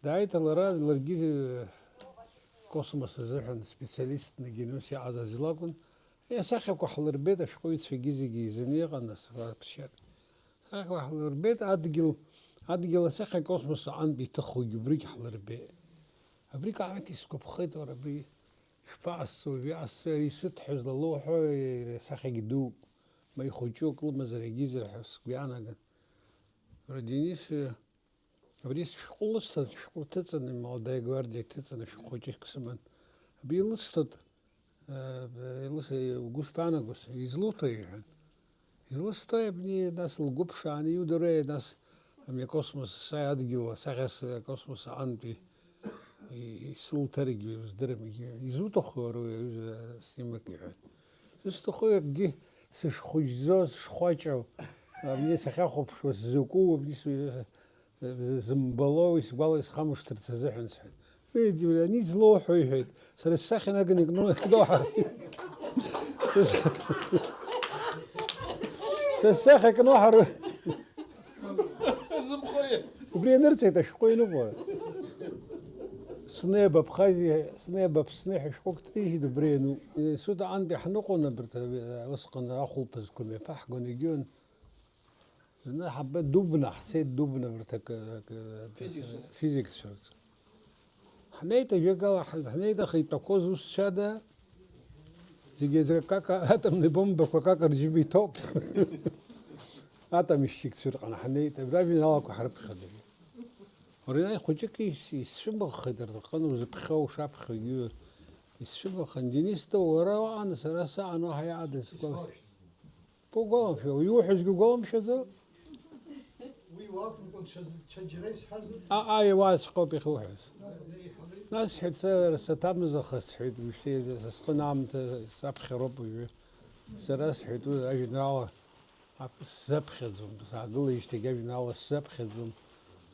Дааит ларгьы космос азыҳәан специалистны генус иҟаз аӡә лакәын. Асахьақәа ҳлырбеит, ашәҟәыҩҩцәагьы зегьы еизаны иҟан, нас ԥсшьак. Асахьақәа ҳлырбеит, адгьыл асахьа космос аҟнытә иҭахугьы убригь ҳлырбеит. Абри каамеҭ исгәаԥхеит, уара, абри ишԥаҟасҵои, исыҭҳәаз лалоуҳәо асахьагьы дуп, ма ихәыҷук лымазар егьизар ҳәа сгәы иаанаган. Уара, Денис, абри шәҟәы лысҭан, шәҟәы ҭыҵаны, Молодая гвардиа ҭыҵаны шәҟәыҷык сыман. Абри илысҭоит, угәы шԥаанагоз, излуҭои иҳәан. Излысҭои, абни нас лгәы ԥшааны иударои, нас акосмос адгьыл асахьас акосмос аҟнытә исылҭаргьы уздырам, изуҭаху уара снимак иҳәан. Зысҭаху акгьы сышхәыҷӡо, сышхәаҷо, абни сахьахәаԥшуа сзакәу, абни зымбало, исхамышҭырц азыҳәан сҳәеит. Ани злоуҳәо иҳәеит, сара ссахьа наганы икноуҳаргеит. Са ссахьа икноуҳаргеит. Убри анырҵеит ашәҟәы инуп, уара. Сны Абаԥхазиа, Сны Абаԥсны ҳәа шәҟәык ҭихит убри ануп. Суд аҟнытәи ҳныҟәон усҟан ахәылԥазқәа мҩаԥаҳгон егьиун. Зны Дубна ҳцеит, Дубна физикс. Ҳнеит ажәакала, ҳнеит, аха итәақәоз усшьада, зегьы атомни бомбақәа кака рџьыба иҭоуп. Атом ишьыкьцәырҟан ҳнеит, абри ажәеинраалақәа ҳрыԥхьаӡеит. Уара, хәыҷык исшәымыӷхеит рҟны узыԥхьоу ушаԥхьогьы исшәымыӷхан. Денис, уара уаҟан, сара саҟан, уаҳа иаада сгәалашәоит. Угәаламшәо, иуҳәозгьы угәаламшәаӡо? Уи уақәымтәын ҽаџьара исҳәазар? Иуаҵәҟьоуп иахьуҳәаз. Нас сҳәеит, саҭамызаха, сҳәеит, сасҟын аамҭа саԥхьароуп уажәы. Сара сҳәеит, уи ажәеинраала сзаԥхьаӡом, саагылеижьҭеигьы ажәеинраала сзаԥхьаӡом.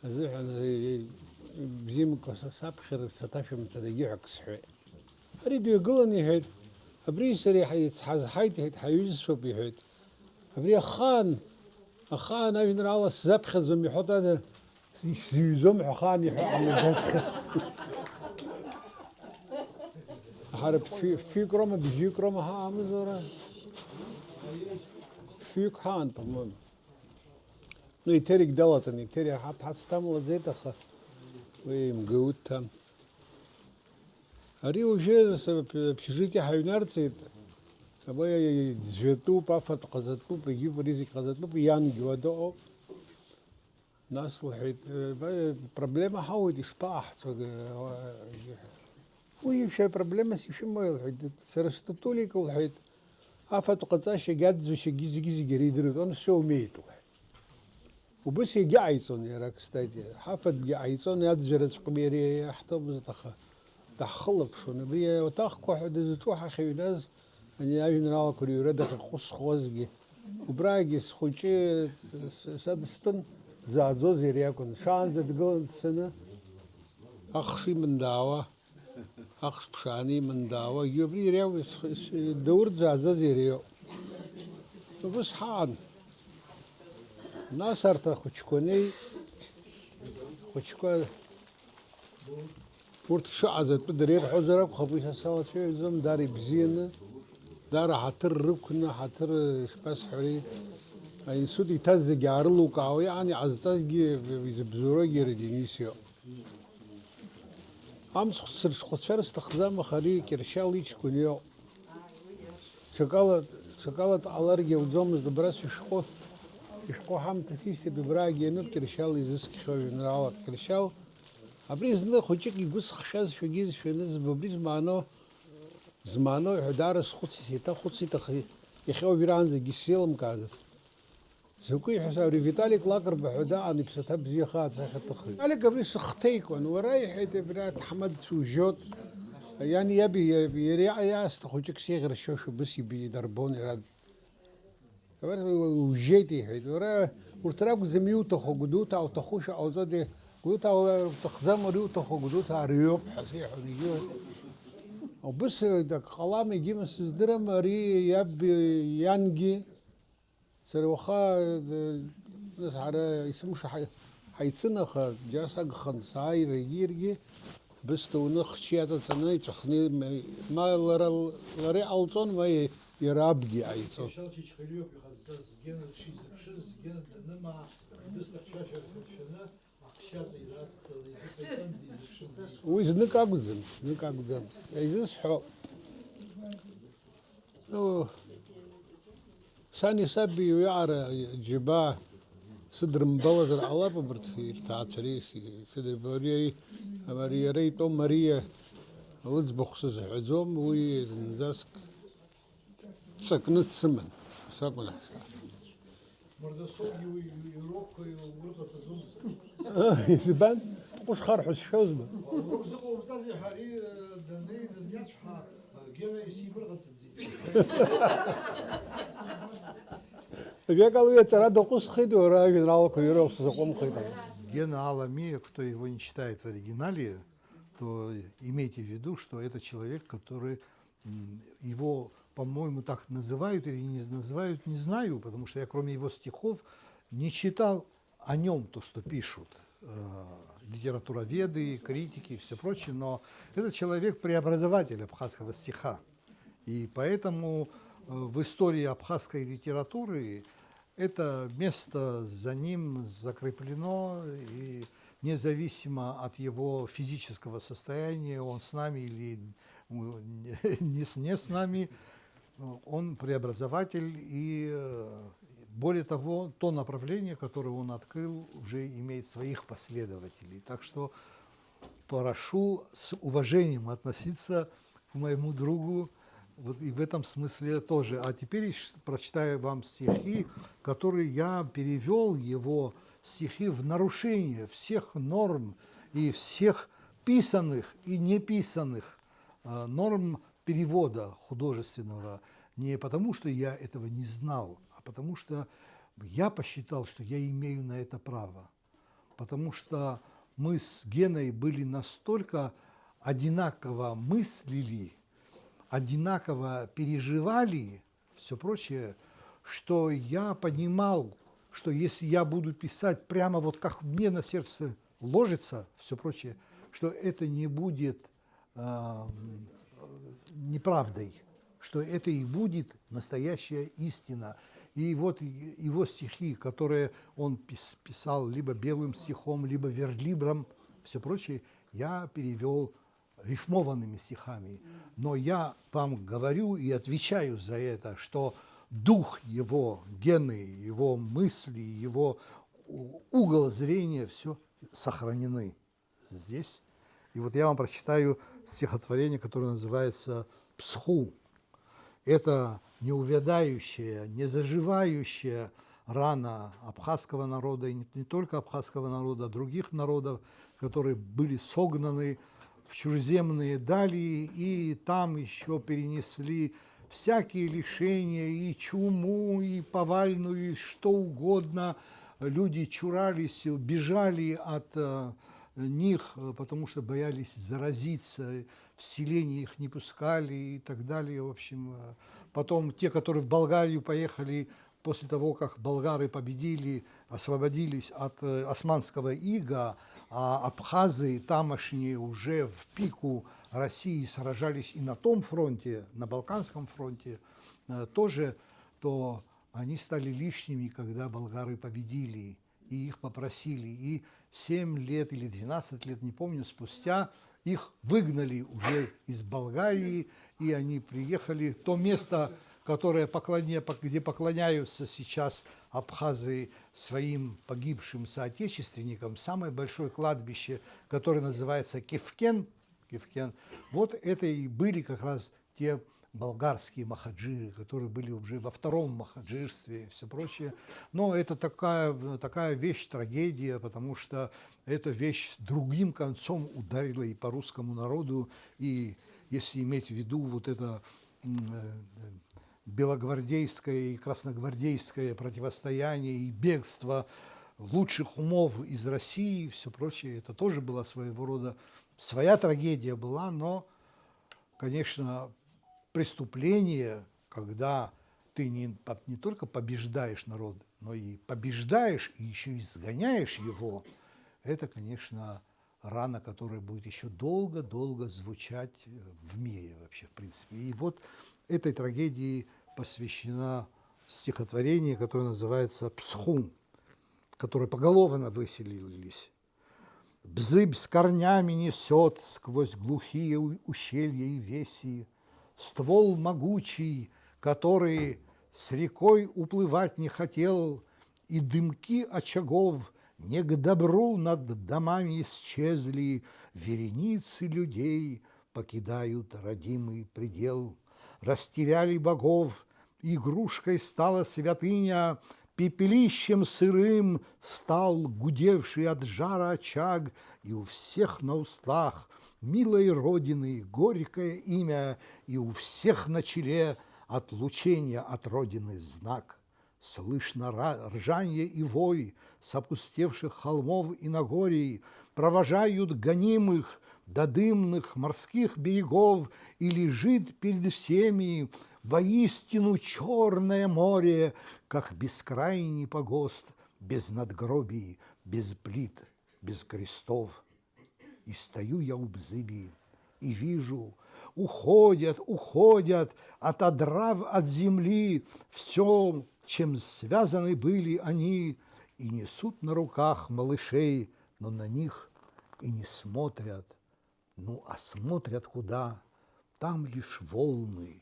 Азыҳәан бзиамкәа саԥхьар саҭашәымҵан егьиҳәак сҳәеит. Ари дҩагыланы иҳәеит, абри сареи ҳазҳаит, иҳәеит, ҳаиҩызцәоуп иҳәеит. Абри ахаан ажәеинраала сзаԥхьаӡом иҳәоит, ада сзыҩӡом ҳәа ахаан иҳәо ҟамлаӡазха. Ҳара фҩык роума, бжьык роума ҳаҟамыз, уара? Фҩык ҳаан, по-моему. Ну, иҭерик далаҵан, иҭери ҳацҭамлаӡеит, аха уи мгауҭҭан. Ари уажәы общежитие ҳаҩнарҵеит, абы ӡәатәуп, афатә ҟазатәуп, егьиуп, ари зегь ҟазатәуп, иангьы уадаҟоуп. Нас лҳәеит, проблема ҳауеит, ишԥааҳҵо? Уи проблемас ишәымои, лҳәеит, сара статулика, лҳәеит, афатә ҟаҵашьагьы аӡәзашьагьы зегьы иридыруеит, он все умеет, лҳәеит. Убыс егьааиҵон иара, кстати, ҳафатәгьы ааиҵон, аӡәзараҵәҟьа иара иаҳҭомызт, аха даҳхылаԥшуан. Абри аоҭахқәа ҳәа дызҿу ҳахьыҩназ, ани ажәеинраалақәа рыҩра дахьахәысхуазгьы убраги схучи садстун заадзо зириакун шан задгон сына ахши мандава ахш пшани мандава юбри ряв даур заадзо зирио بس حان ناصر تا خوشكوني خوشكو ورت شو عزت بدري حزرب خبيث سوت شو زم داري بزين دار حتر ركنا حتر بس حري اي سودي تزج يارلو قاو يعني عزتاز بزورو يردينيسيو امس خسر خسر استخدام خلي كرشالي شكونيو شكالة аллергия удзом из добра сушко хам тасиси добра генут кричал изыск ховинрала кричал а признал хочек и гус хшаз шугиз шунез бобриз мано змано хдарас хутсита ихо виран за гиселм казас زوكي حساب فيتاليك لاكر بحدا عن بساتها بزيخات تخي على قبل سختيكون ورايح يتبرات حمد سوجوت يعني يبي يريع ياست خوجك صغير الشوش بس يبي يدربون يراد وجيتي حيت ورا ورتراك زميوت خو قدوتا او تخوش او زاد قدوتا او تخزم ريوت خو قدوتا ريوب حسيح ونيو او بس داك قلام يجي من سدرم ري يبي يانجي سروخا ناس على يسموش حيتسنخ جاسق خنصاي ريجيرجي بس تونخ شيئا سنة تخني ما لري ألطون ما يرابجي عيسو. شالشيش خليوب يخزز جنة شيز بشز جنة نما بس لحشاشة شنا أخشاز إيرات تزيد بشن. ويز نكاغزم إيزس حو. ثاني سبي ويعرى جباه صدر مبلغ على ببرتفير تعتريسي صدر بوري ماريا ريتو ماريا لز بخصوص عزوم وينزاسك سكنت سمن ساقل حساب مرد صوب يروق ويورقة زوم يزبان وش خرحش شوزبه ورقزقو بزازي حري دني الناس حار جينا يسيب رقة تزيد Я говорю, я цара докус хиду, ра генерал куиров с заком хиду. Гена Аламия, кто его не читает в оригинале, то имейте в виду, что это человек, который его, по-моему, так называют или не называют, не знаю, потому что я кроме его стихов не читал о нем то, что пишут литературоведы, критики и все прочее, но это человек-преобразователь абхазского стиха. И поэтому в истории абхазской литературы это место за ним закреплено, и независимо от его физического состояния, он с нами или не с нами, он преобразователь, и более того, то направление, которое он открыл, уже имеет своих последователей. Так что прошу с уважением относиться к моему другу, вот и в этом смысле тоже. А теперь прочитаю вам стихи, которые я перевел его стихи в нарушение всех норм и всех писанных и неписанных норм перевода художественного. Не потому, что я этого не знал, а потому что я посчитал, что я имею на это право. Потому что мы с Геной были настолько одинаково мыслили, одинаково переживали, все прочее, что я понимал, что если я буду писать прямо вот как мне на сердце ложится, все прочее, что это не будет неправдой, что это и будет настоящая истина. И вот его стихи, которые он писал либо белым стихом, либо верлибром, все прочее, я перевел рифмованными стихами. Но я вам говорю и отвечаю за это, что дух его, гены, его мысли, его угол зрения, все сохранены здесь. И вот я вам прочитаю стихотворение, которое называется «Псху». Это неувядающая, незаживающая рана абхазского народа, и не только абхазского народа, а других народов, которые были согнаны в чужеземные дали и там еще перенесли всякие лишения, и чуму, и повальную, и что угодно. Люди чурались, бежали от них, потому что боялись заразиться, в селение их не пускали и так далее. В общем, потом те, которые в Болгарию поехали, после того, как болгары победили, освободились от османского ига, а абхазы тамошние уже в пику России сражались и на том фронте, на Балканском фронте тоже, то они стали лишними, когда болгары победили, и их попросили. И 7 лет или 12 лет, не помню, спустя их выгнали уже из Болгарии, и они приехали в то место, где поклоняются сейчас абхазы своим погибшим соотечественникам, самое большое кладбище, которое называется Кефкен. Вот это и были как раз те болгарские махаджиры, которые были уже во втором махаджирстве и все прочее. Но это такая вещь, трагедия, потому что эта вещь другим концом ударила и по русскому народу, и если иметь в виду вот это белогвардейское и красногвардейское противостояние и бегство лучших умов из России и все прочее, это тоже была своего рода, своя трагедия была, но, конечно, преступление, когда ты не только побеждаешь народ, но и побеждаешь, и еще изгоняешь его, это, конечно, рана, которая будет еще долго-долго звучать в мире вообще, в принципе. И вот этой трагедии посвящено стихотворение, которое называется «Псхум», которое поголовно выселились. Бзыбь с корнями несет сквозь глухие ущелья и веси, ствол могучий, который с рекой уплывать не хотел, и дымки очагов не к добру над домами исчезли, вереницы людей покидают родимый предел. Растеряли богов, игрушкой стала святыня, пепелищем сырым стал гудевший от жара очаг, и у всех на устах милой родины горькое имя, и у всех на челе отлучения от родины знак. Слышно ржанье и вой с опустевших холмов и нагорий, провожают гонимых до дымных морских берегов, и лежит перед всеми воистину черное море, как бескрайний погост, без надгробий, без плит, без крестов. И стою я у Бзыби, и вижу, уходят, отодрав от земли все, чем связаны были они, и несут на руках малышей, но на них и не смотрят. Ну, а смотрят куда? Там лишь волны,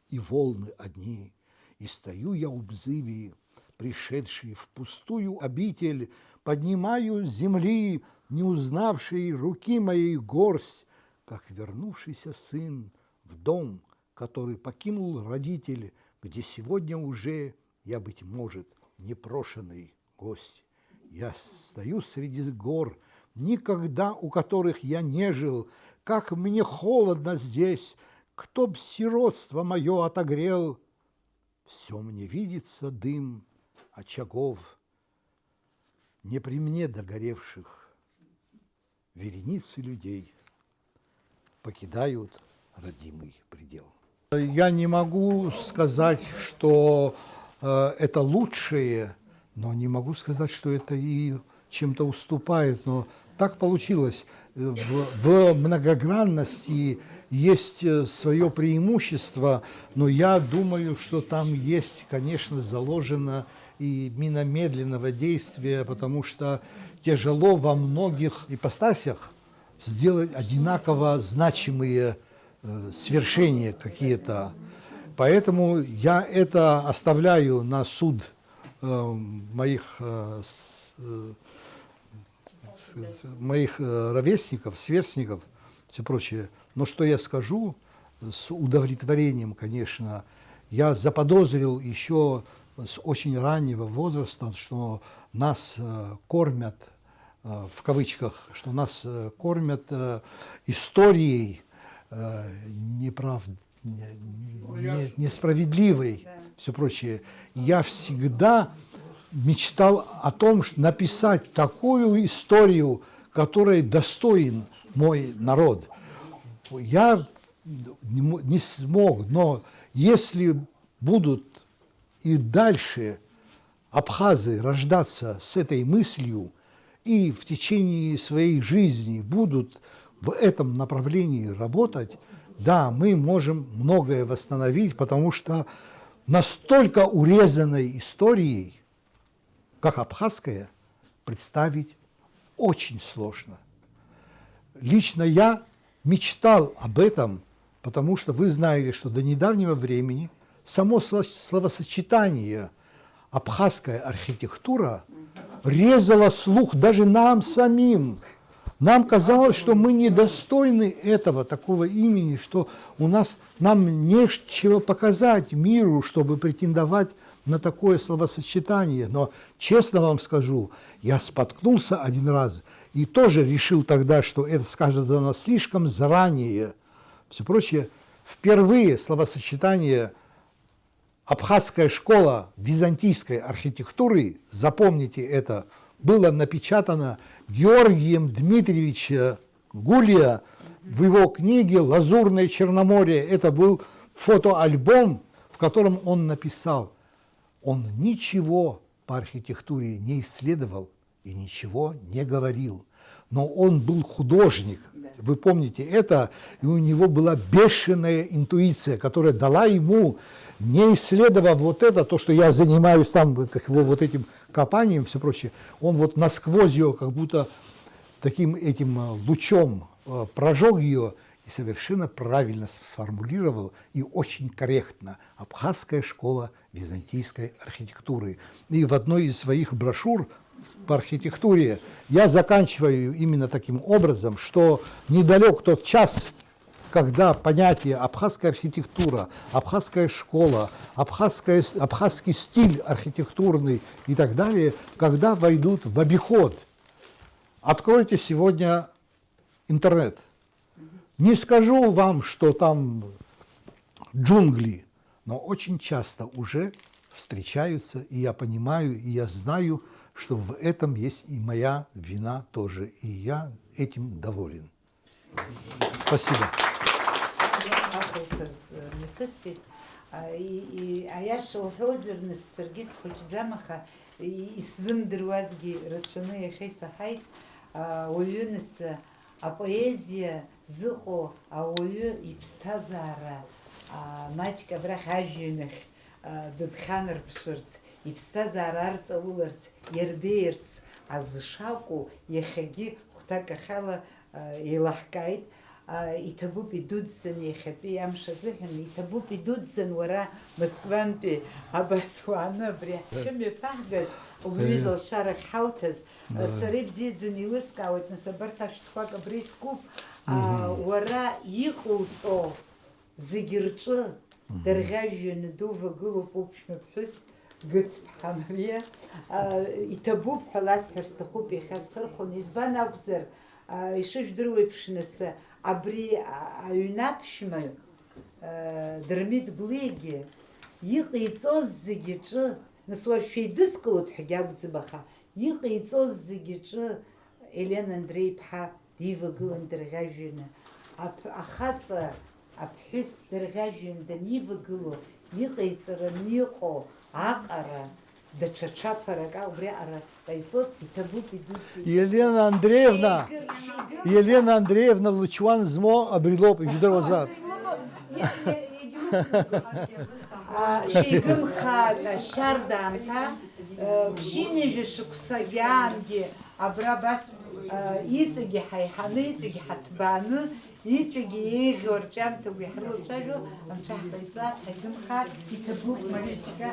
и волны одни. И стою я у Бзыби, пришедший в пустую обитель, поднимаю с земли, не узнавшей руки моей горсть, как вернувшийся сын в дом, который покинул родитель, где сегодня уже я, быть может, непрошенный гость. Я стою среди гор, никогда у которых я не жил, как мне холодно здесь, кто б сиротство мое отогрел. Все мне видится дым очагов, не при мне догоревших, вереницы людей покидают родимый предел. Я не могу сказать, что это лучшее, но не могу сказать, что это и чем-то уступает, но так получилось. В многогранности есть свое преимущество, но я думаю, что там есть, конечно, заложено и мина медленного действия, потому что тяжело во многих ипостасях сделать одинаково значимые свершения какие-то. Поэтому я это оставляю на суд моих ровесников, сверстников, все прочее. Но что я скажу с удовлетворением, конечно, я заподозрил еще с очень раннего возраста, что нас кормят, в кавычках, что нас кормят историей несправедливой, все прочее. Я всегда мечтал о том, что написать такую историю, которой достоин мой народ. Я не смог, но если будут и дальше абхазы рождаться с этой мыслью и в течение своей жизни будут в этом направлении работать, да, мы можем многое восстановить, потому что настолько урезанной историей, как абхазская, представить очень сложно. Лично я мечтал об этом, потому что вы знаете, что до недавнего времени само словосочетание абхазская архитектура резало слух даже нам самим. Нам казалось, что мы недостойны этого, такого имени, что нам нечего показать миру, чтобы претендовать на такое словосочетание. Но, честно вам скажу, я споткнулся один раз и тоже решил тогда, что это сказано слишком заранее. Все прочее, впервые словосочетание «Абхазская школа византийской архитектуры», запомните это, было напечатано Георгием Дмитриевичем Гулия в его книге «Лазурное Черноморье». Это был фотоальбом, в котором он написал. Он ничего по архитектуре не исследовал и ничего не говорил. Но он был художник, вы помните это, и у него была бешеная интуиция, которая дала ему, не исследовав вот это, то, что я занимаюсь там вот этим копанием, все прочее, он вот насквозь ее как будто таким этим лучом прожег ее и совершенно правильно сформулировал и очень корректно. Абхазская школа византийской архитектуры. И в одной из своих брошюр по архитектуре я заканчиваю именно таким образом, что недалек тот час, когда понятие абхазская архитектура, абхазская школа, абхазский стиль архитектурный и так далее, когда войдут в обиход. Откройте сегодня интернет. Не скажу вам, что там джунгли, но очень часто уже встречаются, и я понимаю, и я знаю, что в этом есть и моя вина тоже, и я этим доволен. Спасибо. Аиаша уҳәозар, нас саргьы схәыҷӡамаха исзымдыруазгьы рацәаны иахьа исаҳаит, уаҩы нас апоезиа зыҟоу ауаҩы иԥсҭазаара маҷк абрахь ажәҩанахь дыдхьанарԥшырц, иԥсҭазаара арҵауларц, иарбеирц азы шакәу иахьагьы хәҭак ахьала еилаҳкааит. Иҭабуп идуӡӡан иахьатәи амш азыҳәан, иҭабуп идуӡӡан уара Москвантәи абас уааны абри ҳшымҩаԥаҳгаз убри залшарахь ҳауҭаз, сара ибзиаӡаны еилыскаауеит, нас абарҭ ашәҭқәак абри скуп, уара иҟоуҵо зегьы рҿы дырӷьажәҩаны дувагылоуп уԥшәмаԥҳәыс Гыцԥҳа Мариа, иҭабуп ҳәа ласҳәар сҭахуп иахьа схырхәаны, избан акәзар, ишыжәдыруа еиԥш нас абри аҩнаԥшьма Дырмит Гәлигьы иҟаиҵоз зегьы ҿы, нас уажә шәеидыскылоит ҳәагьы акәӡам, аха иҟаиҵоз зегьы ҿы Елена Андреи-ԥҳа дивагылан дырӷьажәҩаны, ахаҵа аԥҳәыс дырӷьажәҩаны данивагыло иҟаиҵараны иҟоу аҟара даҽа ҽаԥарак убри аҟара ҟаиҵоит, иҭабуп идуӡӡан. Елена Андреевна лычуан змо абрилоуп ижәдыруазаап. Шәеигымхааит ашьарда аамҭа, ԥшьынҩажәа шықәса иаангьы абра абас иҵегьы ҳаиҳаны, иҵегьы ҳаҭбааны, иҵегьы еиӷьу арҿиамҭақәа иаҳрылацәажәо анцәа ҳҟаиҵаз, ҳаигымхааит, иҭабуп Мариочка.